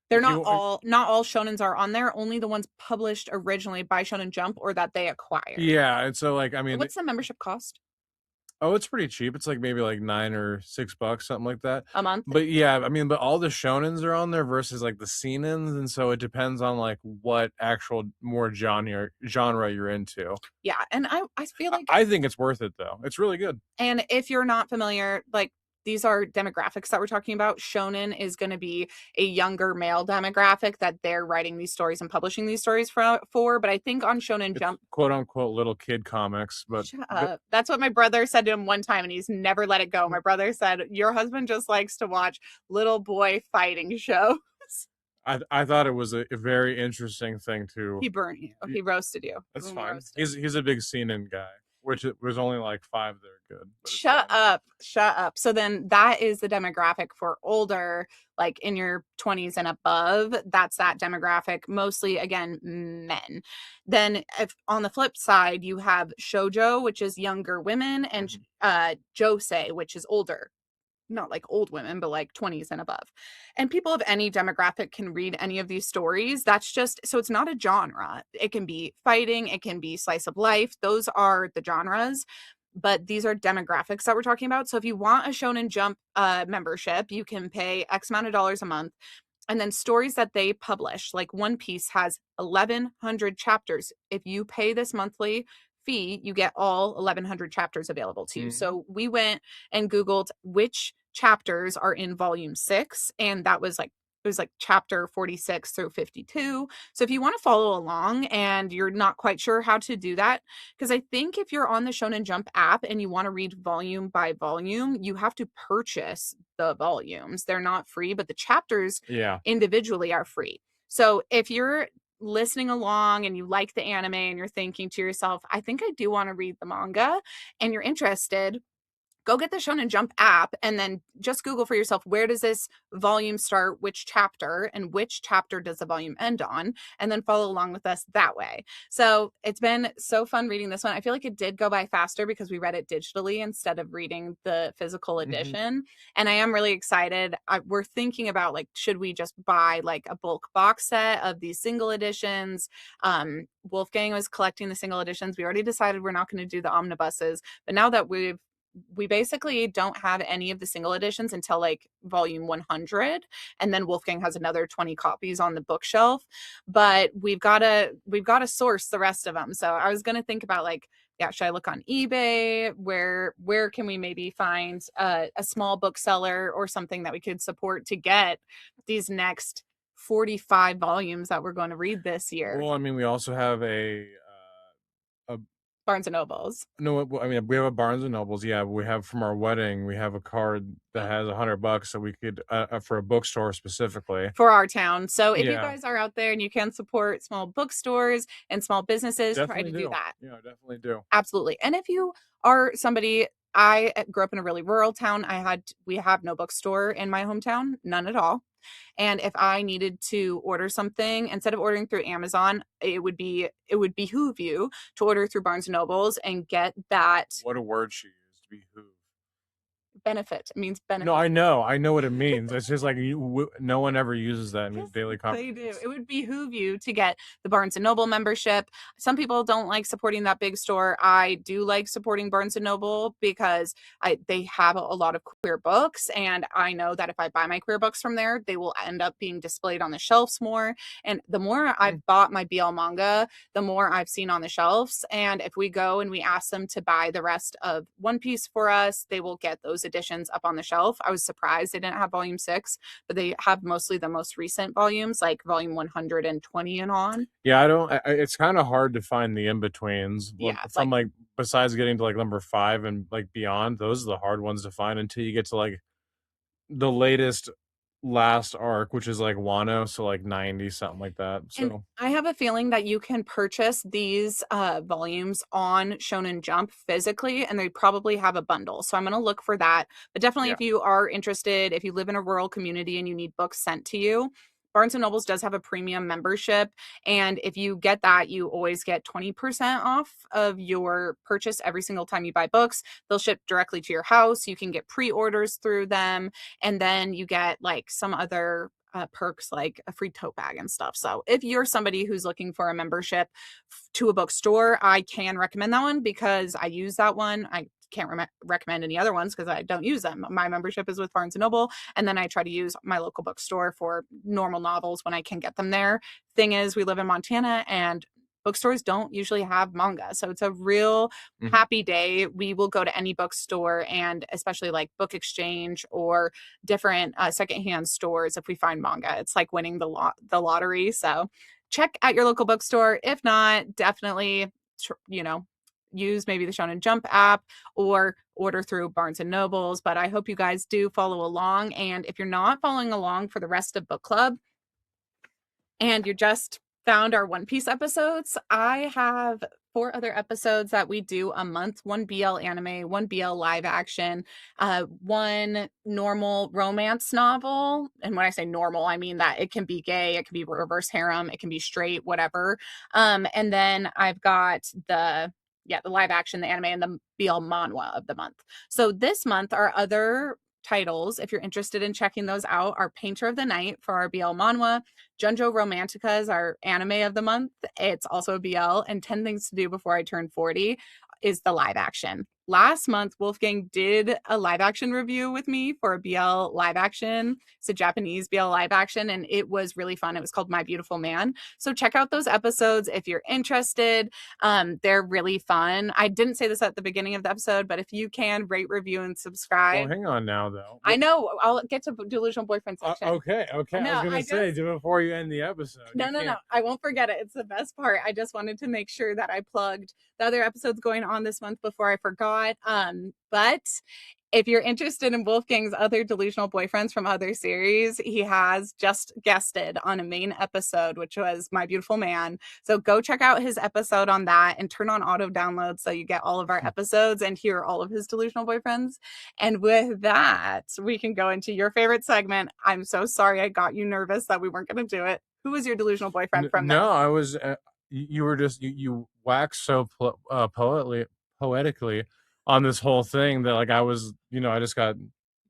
They're if you not all shonens are on there, only the ones published originally by Shonen Jump or that they acquired. yeah, and so like, I mean, What's the membership cost? oh, it's pretty cheap. It's like maybe like $9 or $6, something like that. A month? But yeah, I mean, but all the shonens are on there versus like the seenens, and so it depends on like what actual more genre you're into. Yeah, and I feel like I think it's worth it though. It's really good. and if you're not familiar, like these are demographics that we're talking about. Shonen is going to be a younger male demographic that they're writing these stories and publishing these stories for. But I think on Shonen It's Jump, quote unquote little kid comics, but shut up. That's what my brother said to him one time, and he's never let it go. My brother said, "Your husband just likes to watch little boy fighting shows." I thought it was a very interesting thing to. He burnt you. He roasted you. That's Boom fine. roasted. He's a big seenen guy, which it was only like 5 that are good. But it's Shut fine. up. Shut up. So then that is the demographic for older, like in your 20s and above. That's that demographic, mostly again, men. Then if on the flip side, you have shoujo, which is younger women, and josei, which is older, not like old women, but like 20s and above. And people of any demographic can read any of these stories. That's just, so it's not a genre. It can be fighting, it can be slice of life. Those are the genres. But these are demographics that we're talking about. So if you want a Shonen Jump membership, you can pay X amount of dollars a month. And then stories that they publish, like One Piece has 1,100 chapters. If you pay this monthly fee, you get all 1,100 chapters available to you. So we went and Googled which chapters are in volume 6, and that was like it was like chapter 46 through 52. So if you want to follow along and you're not quite sure how to do that, because I think if you're on the Shonen Jump app and you want to read volume by volume, you have to purchase the volumes. They're not free, but the chapters Yeah. individually are free. So if you're listening along and you like the anime and you're thinking to yourself, I think I do want to read the manga, and you're interested, go get the Shonen Jump app and then just Google for yourself, where does this volume start, which chapter, and which chapter does the volume end on, and then follow along with us that way. So it's been so fun reading this one. I feel like it did go by faster because we read it digitally instead of reading the physical edition. And I am really excited. We're thinking about like, should we just buy like a bulk box set of these single editions? Wolfgang was collecting the single editions. We already decided we're not going to do the omnibuses, but now that we basically don't have any of the single editions until like volume 100, and then Wolfgang has another 20 copies on the bookshelf, but we've got to source the rest of them. So I was going to think about like, yeah, should I look on eBay? Where can we maybe find a small bookseller or something that we could support to get these next 45 volumes that we're going to read this year? Well, I mean, we also have a Barnes and Nobles. no. I mean, we have a Barnes and Nobles. Yeah, we have from our wedding. We have a card that has $100, so we could for a bookstore specifically For our town. So if you Yeah. guys are out there and you can support small bookstores and small businesses, try Definitely to do do. that. Yeah, definitely do. Absolutely. And if you are somebody I grew up in a really rural town. We have no bookstore in my hometown, none at all. And if I needed to order something, instead of ordering through Amazon, it would behoove you to order through Barnes and Nobles and get that What a word she used, behoove. benefit. It means No, benefit. I know what it means. It's just like no one ever uses that in Yes, daily they do. conversations. It would behoove you to get the Barnes and Noble membership. Some people don't like supporting that big store. I do like supporting Barnes and Noble because they have a lot of queer books, and I know that if I buy my queer books from there, they will end up being displayed on the shelves more. And the more Mm. I've bought my BL manga, the more I've seen on the shelves. And if we go and we ask them to buy the rest of One Piece for us, they will get those editions up on the shelf. I was surprised they didn't have volume 6, but they have mostly the most recent volumes, like volume 120 and on. Yeah, I don't. It's kind of hard to find the in betweens Yeah, from like, like besides getting to like number 5 and like beyond. Those are the hard ones to find until you get to like the latest last arc, which is like Wano, so like 90 something like that. and So I have a feeling that you can purchase these volumes on Shonen Jump physically, and they probably have a bundle. So I'm going to look for that. But definitely, yeah. if you are interested, if you live in a rural community and you need books sent to you, Barnes and Nobles does have a premium membership. And if you get that, you always get 20% off of your purchase every single time you buy books. They'll ship directly to your house. You can get pre orders through them. And then you get like some other perks like a free tote bag and stuff. So if you're somebody who's looking for a membership to a bookstore, I can recommend that one because I use that one. I can't recommend any other ones because I don't use them. My membership is with Barnes and Noble, and then I try to use my local bookstore for normal novels when I can get them there. Thing is, we live in Montana, and bookstores don't usually have manga, so it's a real Mhm. happy day. We will go to any bookstore, and especially like Book Exchange or different secondhand stores if we find manga. It's like winning the lottery. So check at your local bookstore. If not, definitely use maybe the Shonen Jump app or order through Barnes and Nobles. But I hope you guys do follow along. And if you're not following along for the rest of book club, and you just found our One Piece episodes, I have 4 other episodes that we do a month: one BL anime, one BL live action, one normal romance novel. And when I say normal, I mean that it can be gay, it can be reverse harem, it can be straight, whatever. And then I've got the live action, the anime, and the BL manhwa of the month. So this month, our other titles, if you're interested in checking those out, are Painter of the Night for our BL manhwa, Junjo Romantica is our anime of the month. It's also a BL, and 10 Things to Do Before I Turn 40 is the live action. Last month, Wolfgang did a live action review with me for a BL live action. It's a Japanese BL live action, and it was really fun. It was called My Beautiful Man. So check out those episodes if you're interested. They're really fun. I didn't say this at the beginning of the episode, but if you can rate, review, and Well, subscribe. hang on now though. I know I'll get to delusional boyfriend section. Okay, I okay. I was know. gonna I say just before you end the episode, you no. can't. I won't forget it. It's the best part. I just wanted to make sure that I plugged the other episodes going on this month before I forgot. But if you're interested in Wolfgang's other delusional boyfriends from other series, he has just guested on a main episode, which was My Beautiful Man. So go check out his episode on that and turn on auto download so you get all of our episodes and hear all of his delusional boyfriends. And with that, we can go into your favorite segment. I'm so sorry I got you nervous that we weren't going to do it. Who was your delusional boyfriend from No, this? I was. You were just you wax so poetically on this whole thing that like I was, I just got,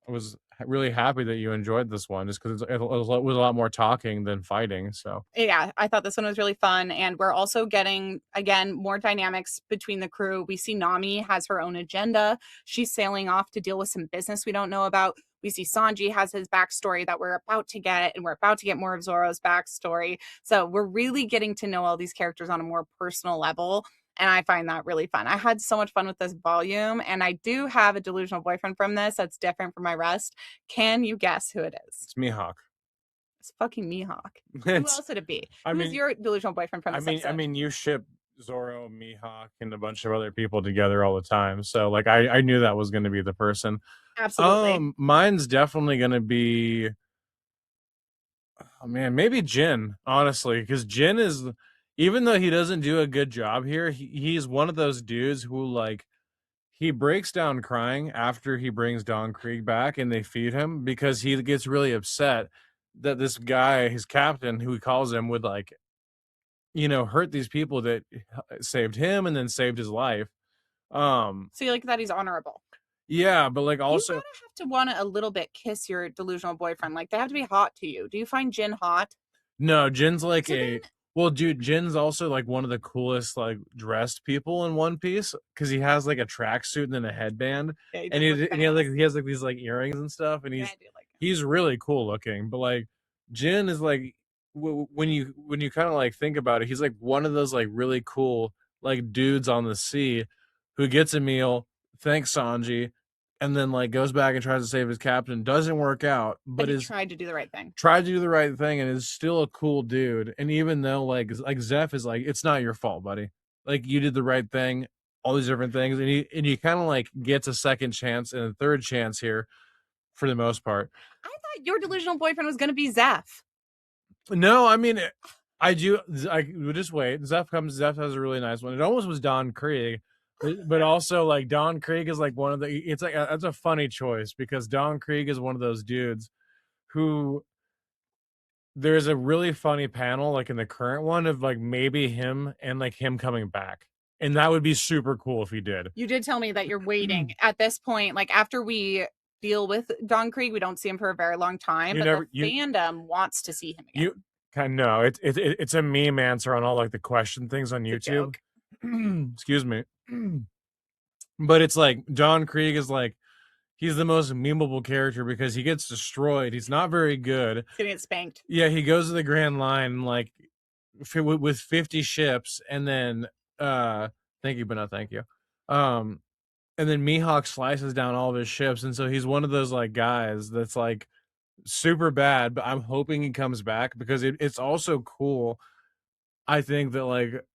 I was really happy that you enjoyed this one, just because it was a lot more talking than fighting. So Yeah, I thought this one was really fun. And we're also getting, again, more dynamics between the crew. We see Nami has her own agenda. She's sailing off to deal with some business we don't know about. We see Sanji has his backstory that we're about to get, and we're about to get more of Zoro's backstory. So we're really getting to know all these characters on a more personal level. And I find that really fun. I had so much fun with this volume, and I do have a delusional boyfriend from this that's different from my rest. Can you guess who it is? it's Mihawk. It's fucking Mihawk. Who It's. else would it be? I Who is mean, your delusional boyfriend from this episode? you ship Zoro, Mihawk, and a bunch of other people together all the time. So like, I knew that was going to be the person. Absolutely. Mine's definitely going to be. Oh man, maybe Jin, honestly, because Jin is, even though he doesn't do a good job here, he's one of those dudes who like he breaks down crying after he brings Don Krieg back and they feed him because he gets really upset that this guy, his captain, who he calls him, would like, hurt these people that saved him and then saved his life. Um, So you like that he's honorable. yeah, but like You also, gotta have to want to a little bit kiss your delusional boyfriend. Like they have to be hot to you. Do you find Jin hot? no, Jin's like So then, a well, dude, Jin's also like one of the coolest like dressed people in One Piece because he has like a tracksuit and then a headband, yeah, he and does look he has badass. like these like earrings and stuff, and Yeah, I do like him. he's really cool looking. But like Jin is like when you kind of like think about it, he's like one of those like really cool like dudes on the sea who gets a meal, thanks Sanji, and then like goes back and tries to save his captain. Doesn't work out, But but he is tried to do the right thing. tried to do the right thing and is still a cool dude. And even though like Zeph is like, it's not your fault, buddy. Like you did the right thing, all these different things, and he kind of like gets a second chance and a third chance here for the most part. I thought your delusional boyfriend was gonna be Zeph. No, I mean I do. I would just wait. Zeph comes. Zeph has a really nice one. It almost was Don Krieg, but also like Don Krieg is like one of the. It's like that's a funny choice because Don Krieg is one of those dudes who there's a really funny panel like in the current one of like maybe him and like him coming back. And that would be super cool if he did. You did tell me that you're waiting at this point, like after we deal with Don Krieg, we don't see him for a very long time, You but never the fandom wants to see him again. you kind of know it's a meme answer on all like the question things on It's a YouTube. joke. Excuse me. But it's like Don Krieg is like he's the most memeable character because he gets destroyed. He's not very good. He's gonna get spanked. Yeah, he goes to the Grand Line like with 50 ships and then thank you but no thank you. And then Mihawk slices down all of his ships and so he's one of those like guys that's like super bad, but I'm hoping he comes back because it's also cool. I think that like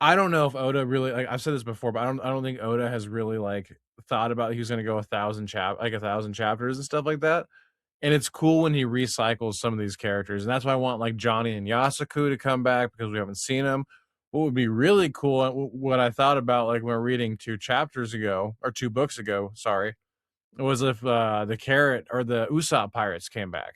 I don't know if Oda really like I've said this before, but I don't think Oda has really like thought about he was going to go 1,000 chapters and stuff like that. And it's cool when he recycles some of these characters, and that's why I want like Johnny and Yasuku to come back because we haven't seen them. What would be really cool, what I thought about like when we were reading 2 chapters ago or 2 books ago, sorry, was if the Carrot or the Usopp pirates came back.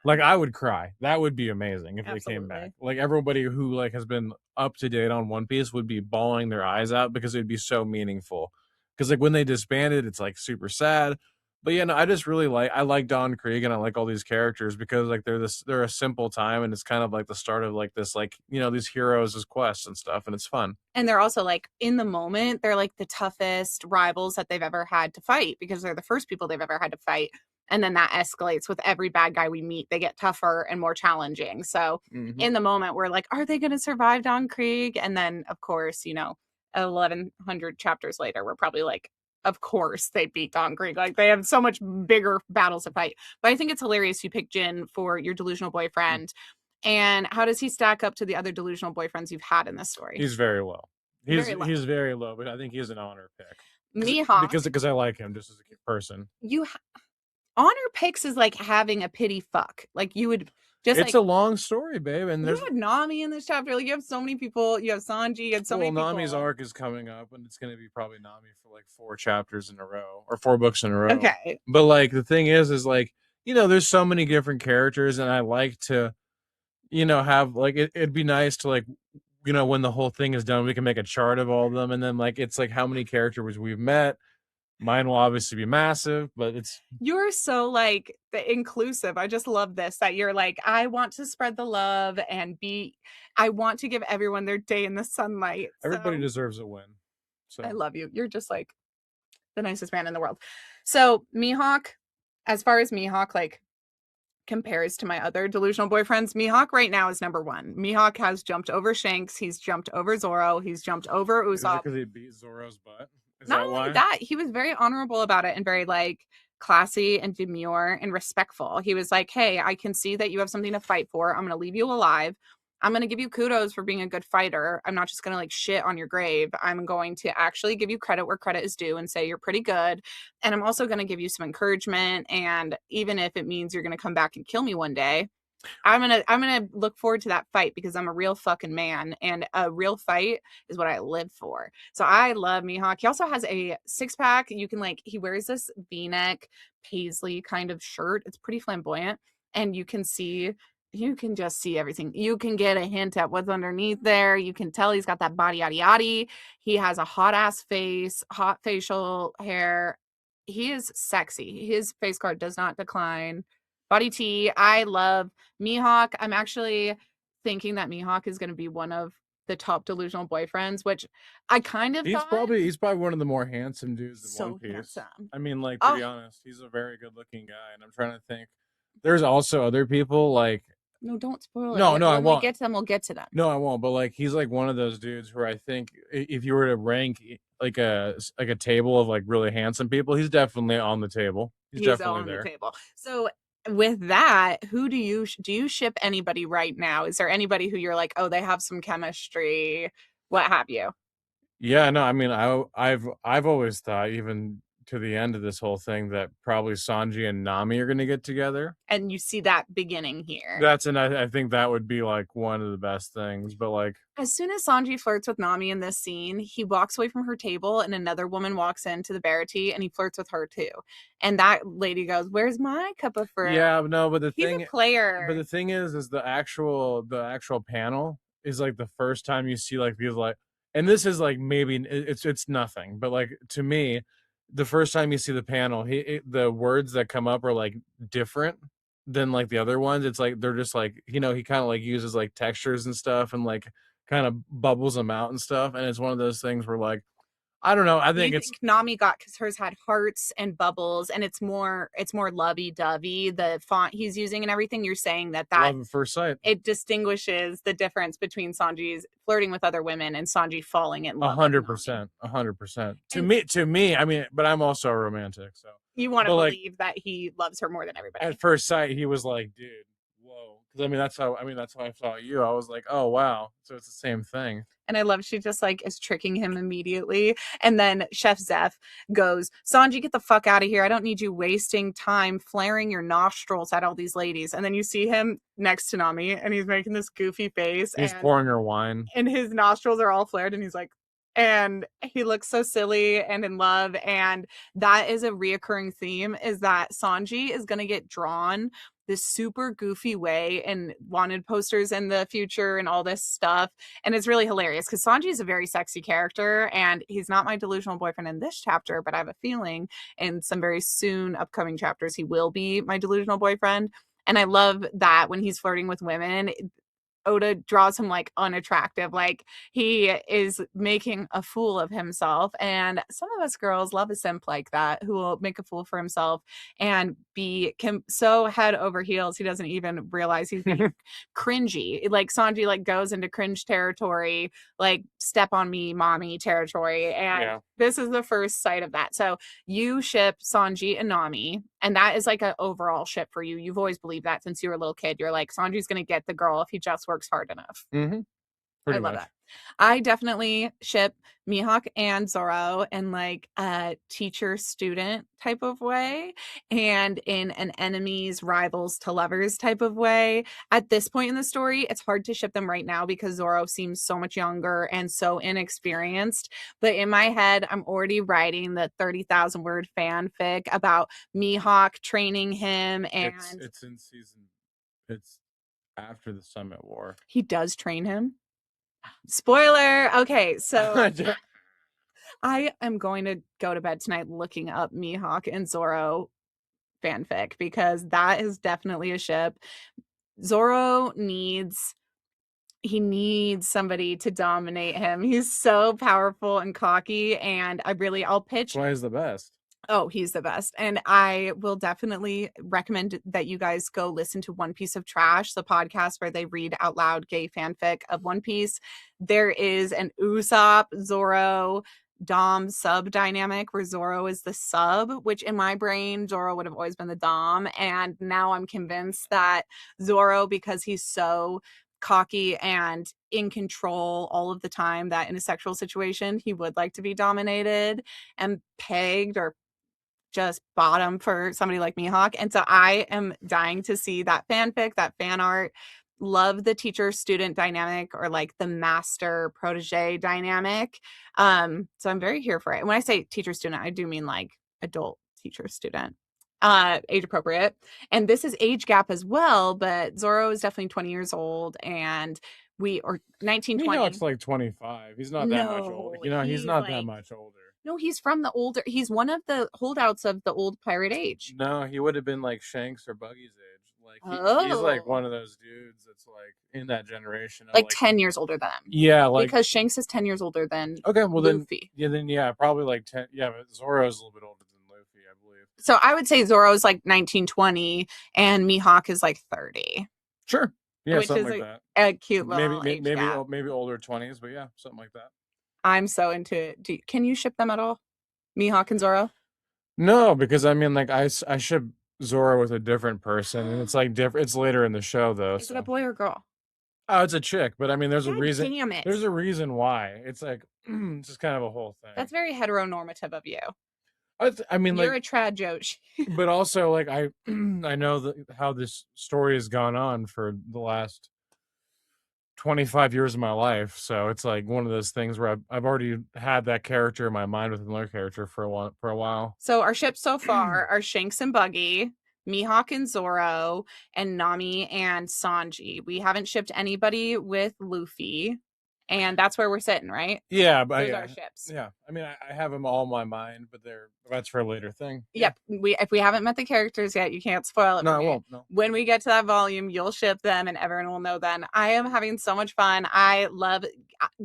Like I would cry. That would be amazing if they came back. Absolutely. Like everybody who like has been up to date on One Piece would be bawling their eyes out because it'd be so meaningful. Because like when they disbanded, it's like super sad. But yeah, no, I just really I like Don Krieg and I like all these characters because like they're a simple time and it's kind of like the start of like this like these heroes' quests and stuff and it's fun. And they're also like in the moment, they're like the toughest rivals that they've ever had to fight because they're the first people they've ever had to fight. And then that escalates with every bad guy we meet. They get tougher and more challenging. So in the moment, we're like, are they going to survive Don Krieg? And then, of course, 1,100 chapters later, we're probably like, of course they beat Don Krieg. Like they have so much bigger battles to fight. But I think it's hilarious you pick Jin for your delusional boyfriend. And how does he stack up to the other delusional boyfriends you've had in this story? He's very low. Very low. He's very low, but I think he's an honor pick. Mihawk, Because I like him just as a person. Honor picks is like having a pity fuck. Like you would just it's like a long story, babe. And you there's had Nami in this chapter. Like you have so many people. You have Sanji. You had so many people. Nami's arc is coming up, and it's going to be probably Nami for like 4 chapters in a row or 4 books in a row. Okay, but like the thing is like there's so many different characters, and I like to have like it'd be nice to like when the whole thing is done, we can make a chart of all of them, and then like it's like how many characters we've met. Mine will obviously be massive, but you're so like the inclusive. I just love this that you're like, I want to spread the love and I want to give everyone their day in the sunlight. Everybody deserves a win. So I love you. You're just like the nicest man in the world. So Mihawk, as far as Mihawk like compares to my other delusional boyfriends, Mihawk right now is number one. Mihawk has jumped over Shanks. He's jumped over Zoro. He's jumped over Usopp. Because he beat Zoro's butt. Not only that, he was very honorable about it and very like classy and demure and respectful. He was like, hey, I can see that you have something to fight for. I'm going to leave you alive. I'm going to give you kudos for being a good fighter. I'm not just going to like shit on your grave. I'm going to actually give you credit where credit is due and say you're pretty good. And I'm also going to give you some encouragement. And even if it means you're going to come back and kill me one day, I'm gonna look forward to that fight because I'm a real fucking man, and a real fight is what I live for. So I love Mihawk. He also has a six pack. You can like he wears this V-neck paisley kind of shirt. It's pretty flamboyant, and you can just see everything. You can get a hint at what's underneath there. You can tell he's got that body yaddy yaddy. He has a hot ass face, hot facial hair. He is sexy. His face card does not decline. Body T, I love Mihawk. I'm actually thinking that Mihawk is going to be one of the top delusional boyfriends, which I kind of thought. He's probably one of the more handsome dudes in One So Piece. handsome. I mean, like to Oh, be honest, he's a very good looking guy, and I'm trying to think. There's also other people like no, don't spoil it. no, no, I When we won't. get to them, we'll get to them. No, I won't. But like, he's like one of those dudes where I think if you were to rank like a table of like really handsome people, he's definitely on the table. He's He's definitely on the there. table. So with that, who do you ship anybody right now? Is there anybody who you're like, oh, they have some chemistry, what have you? Yeah, no, I mean, I've always thought, even to the end of this whole thing, that probably Sanji and Nami are going to get together. And you see that beginning here. I think that would be like one of the best things. But like, As soon as Sanji flirts with Nami in this scene, he walks away from her table and another woman walks into the Barity and he flirts with her too. And that lady goes, "Where's my cup of fruit?" yeah, no, He's a but player. the thing is the actual panel is like the first time you see like these like, and this is like maybe it's nothing, but like to me, the first time you see the panel, the words that come up are like different than like the other ones. It's like they're just like he kind of like uses like textures and stuff and like kind of bubbles them out and stuff, and it's one of those things where like I don't know. I Do you think it's think Nami got because hers had hearts and bubbles and it's more lovey dovey, the font he's using and everything? You're saying that love at first sight. it distinguishes the difference between Sanji's flirting with other women and Sanji falling in A love with hundred Nami. percent, 100%. And To me, I mean, but I'm also a romantic, so. you want to But like believe that he loves her more than at everybody. first sight, he was like, "Dude, whoa," because that's how I saw you. I was like, "Oh wow," so it's the same thing. And I love she just like is tricking him immediately. And then Chef Zeph goes, "Sanji, get the fuck out of here. I don't need you wasting time flaring your nostrils at all these ladies." And then you see him next to Nami and he's making this goofy face He's pouring her wine. and his nostrils are all flared and he's like, and he looks so silly and in love. And that is a reoccurring theme is that Sanji is going to get drawn this super goofy way in wanted posters in the future and all this stuff. And it's really hilarious because Sanji is a very sexy character and he's not my delusional boyfriend in this chapter, but I have a feeling in some very soon upcoming chapters he will be my delusional boyfriend. And I love that when he's flirting with women, Oda draws him like unattractive. Like he is making a fool of himself. And some of us girls love a simp like that who will make a fool for himself and be so head over heels he doesn't even realize he's being cringy. Like Sanji like goes into cringe territory, like step on me, mommy territory. And Yeah. this is the first sight of that. So you ship Sanji and Nami, and that is like an overall ship for you. You've always believed that since you were a little kid. You're like, Sanji's going to get the girl if he just works hard enough. Mm-hmm. I Pretty love much. that. I definitely ship Mihawk and Zoro in like a teacher student type of way and in an enemies, rivals to lovers type of way. At this point in the story, it's hard to ship them right now because Zoro seems so much younger and so inexperienced. But in my head, I'm already writing the 30,000 word fanfic about Mihawk training him and It's in season. It's after the Summit War. he does train him. Spoiler. Okay, so I am going to go to bed tonight looking up Mihawk and Zoro fanfic because that is definitely a ship. Zoro needs somebody to dominate him. He's so powerful and cocky, and I'll pitch. That's why he's the best. Oh, he's the best. And I will definitely recommend that you guys go listen to One Piece of Trash, the podcast where they read out loud gay fanfic of One Piece. There is an Usopp, Zoro, Dom sub dynamic where Zoro is the sub, which in my brain, Zoro would have always been the Dom. And now I'm convinced that Zoro, because he's so cocky and in control all of the time, that in a sexual situation, he would like to be dominated and pegged or just bottom for somebody like Mihawk. And so I am dying to see that fanfic, that fan art. Love the teacher student dynamic, or like the master protege dynamic. So I'm very here for it. And when I say teacher student, I do mean like adult teacher student, age appropriate. And this is age gap as well, but Zoro is definitely 20 years old, and we or 1920. Mihawk's like 25. He's not that much older. No, He's he's not that like, much older. no, he's from the older, he's one of the holdouts of the old pirate age. No, he would have been like Shanks or Buggy's age. Like he's like one Oh, of those dudes that's like in that generation of like like 10 years older than him, yeah, like because Shanks is 10 years older than okay, well Luffy. then yeah, probably like 10. Yeah, but Zoro's a little bit older than Luffy, I believe. So I would say Zoro's like 1920 and Mihawk is like 30, Sure. Yeah, which something is like that. a cute Maybe little age gap. maybe older 20s, but yeah, something like that. I'm so into it. Can you ship them at all? Mihawk and Zoro? No, because I mean like I ship Zoro with a different person and it's like different, it's later in the show though, Is it a so boy or girl? oh, it's a chick, but I mean there's a God reason, damn it. there's a reason why. It's like it's just kind of a whole thing. That's very heteronormative of you. I mean You're like a trad Josh. but also like I know that how this story has gone on for the last 25 years of my life, so it's like one of those things where I've already had that character in my mind with another character for a while. So our ships so far are Shanks and Buggy, Mihawk and Zoro, and Nami and Sanji. We haven't shipped anybody with Luffy, and that's where we're sitting, right? Yeah, but Those are yeah, our ships. yeah. I mean, I have them all in my mind, but that's for a later thing. Yeah. Yep. If we haven't met the characters yet, you can't spoil it No, for I me. won't. No. When we get to that volume, you'll ship them and everyone will know then. I am having so much fun. I love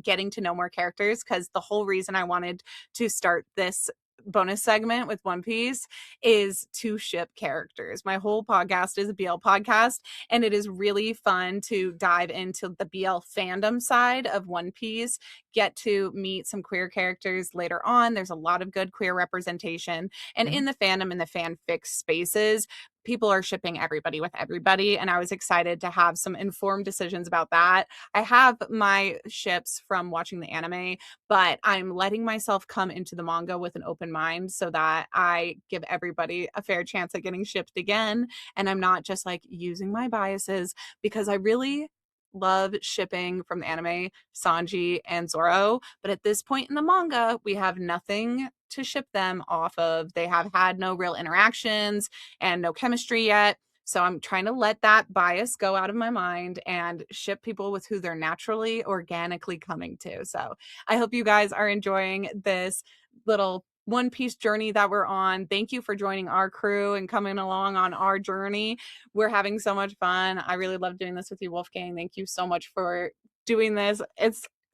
getting to know more characters, because the whole reason I wanted to start this bonus segment with One Piece is to ship characters. My whole podcast is a BL podcast, and it is really fun to dive into the BL fandom side of One Piece, get to meet some queer characters later on. There's a lot of good queer representation, and Mhm. in the fandom and the fanfic spaces, people are shipping everybody with everybody, and I was excited to have some informed decisions about that. I have my ships from watching the anime, but I'm letting myself come into the manga with an open mind so that I give everybody a fair chance at getting shipped again, and I'm not just like using my biases, because I really love shipping from the anime Sanji and Zoro, but at this point in the manga, we have nothing to ship them off of. They have had no real interactions and no chemistry yet. So I'm trying to let that bias go out of my mind and ship people with who they're naturally, organically coming to. So I hope you guys are enjoying this little One Piece journey that we're on. Thank you for joining our crew and coming along on our journey. We're having so much fun. I really love doing this with you, Wolfgang. Thank you so much for doing this.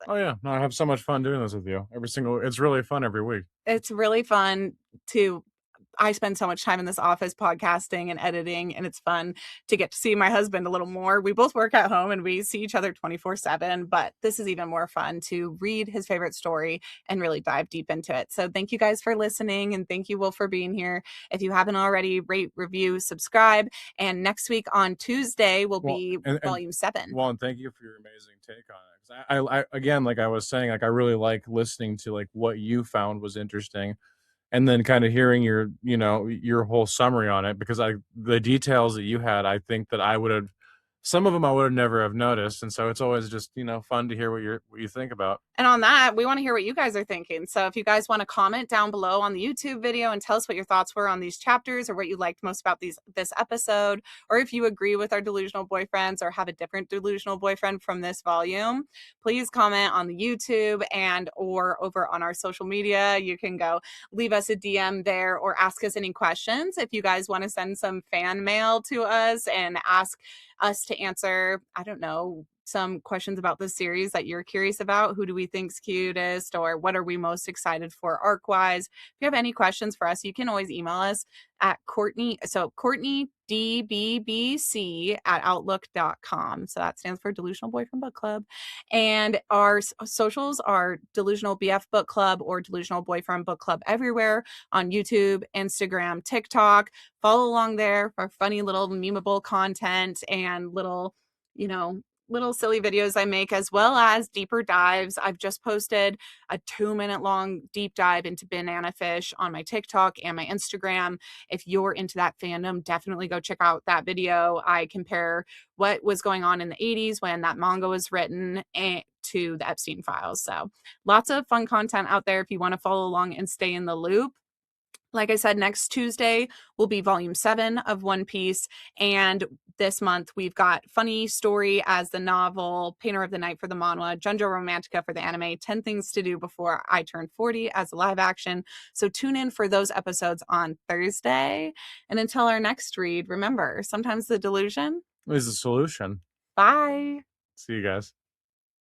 Oh yeah, no, I have so much fun doing this with you. It's really fun every week. It's really fun to I spend so much time in this office podcasting and editing, and it's fun to get to see my husband a little more. We both work at home and we see each other 24/7, but this is even more fun to read his favorite story and really dive deep into it. So thank you guys for listening, and thank you, Will, for being here. If you haven't already, rate, review, subscribe, and next week on Tuesday will Well, be and volume 7. well, and thank you for your amazing take on it. 'Cause I again, like I was saying, like I really like listening to like what you found was interesting, and then kind of hearing your whole summary on it, because the details that you had, I think that I would have, some of them I would have never have noticed, and so it's always just fun to hear what you think about. And on that, we want to hear what you guys are thinking. So if you guys want to comment down below on the YouTube video and tell us what your thoughts were on these chapters, or what you liked most about this episode, or if you agree with our delusional boyfriends or have a different delusional boyfriend from this volume, please comment on the YouTube and or over on our social media. You can go leave us a DM there or ask us any questions. If you guys want to send some fan mail to us and ask us to answer, I don't know, some questions about this series that you're curious about. Who do we think's cutest, or what are we most excited for arc wise? If you have any questions for us, you can always email us at Courtney. So Courtney DBBC at outlook.com. So that stands for Delusional Boyfriend Book Club. And our socials are Delusional BF Book Club or Delusional Boyfriend Book Club everywhere on YouTube, Instagram, TikTok. Follow along there for funny little memeable content and little, little silly videos I make, as well as deeper dives. I've just posted a 2 minute long deep dive into banana fish on my TikTok and my Instagram. If you're into that fandom, definitely go check out that video. I compare what was going on in the 80s when that manga was written to the Epstein files. So lots of fun content out there if you want to follow along and stay in the loop. Like I said, next Tuesday will be volume 7 of One Piece. And this month we've got Funny Story as the novel, Painter of the Night for the manhwa, Junjo Romantica for the anime, 10 Things to Do Before I Turn 40 as a live action. So tune in for those episodes on Thursday. And until our next read, remember, sometimes the delusion Is the solution. Bye. See you guys.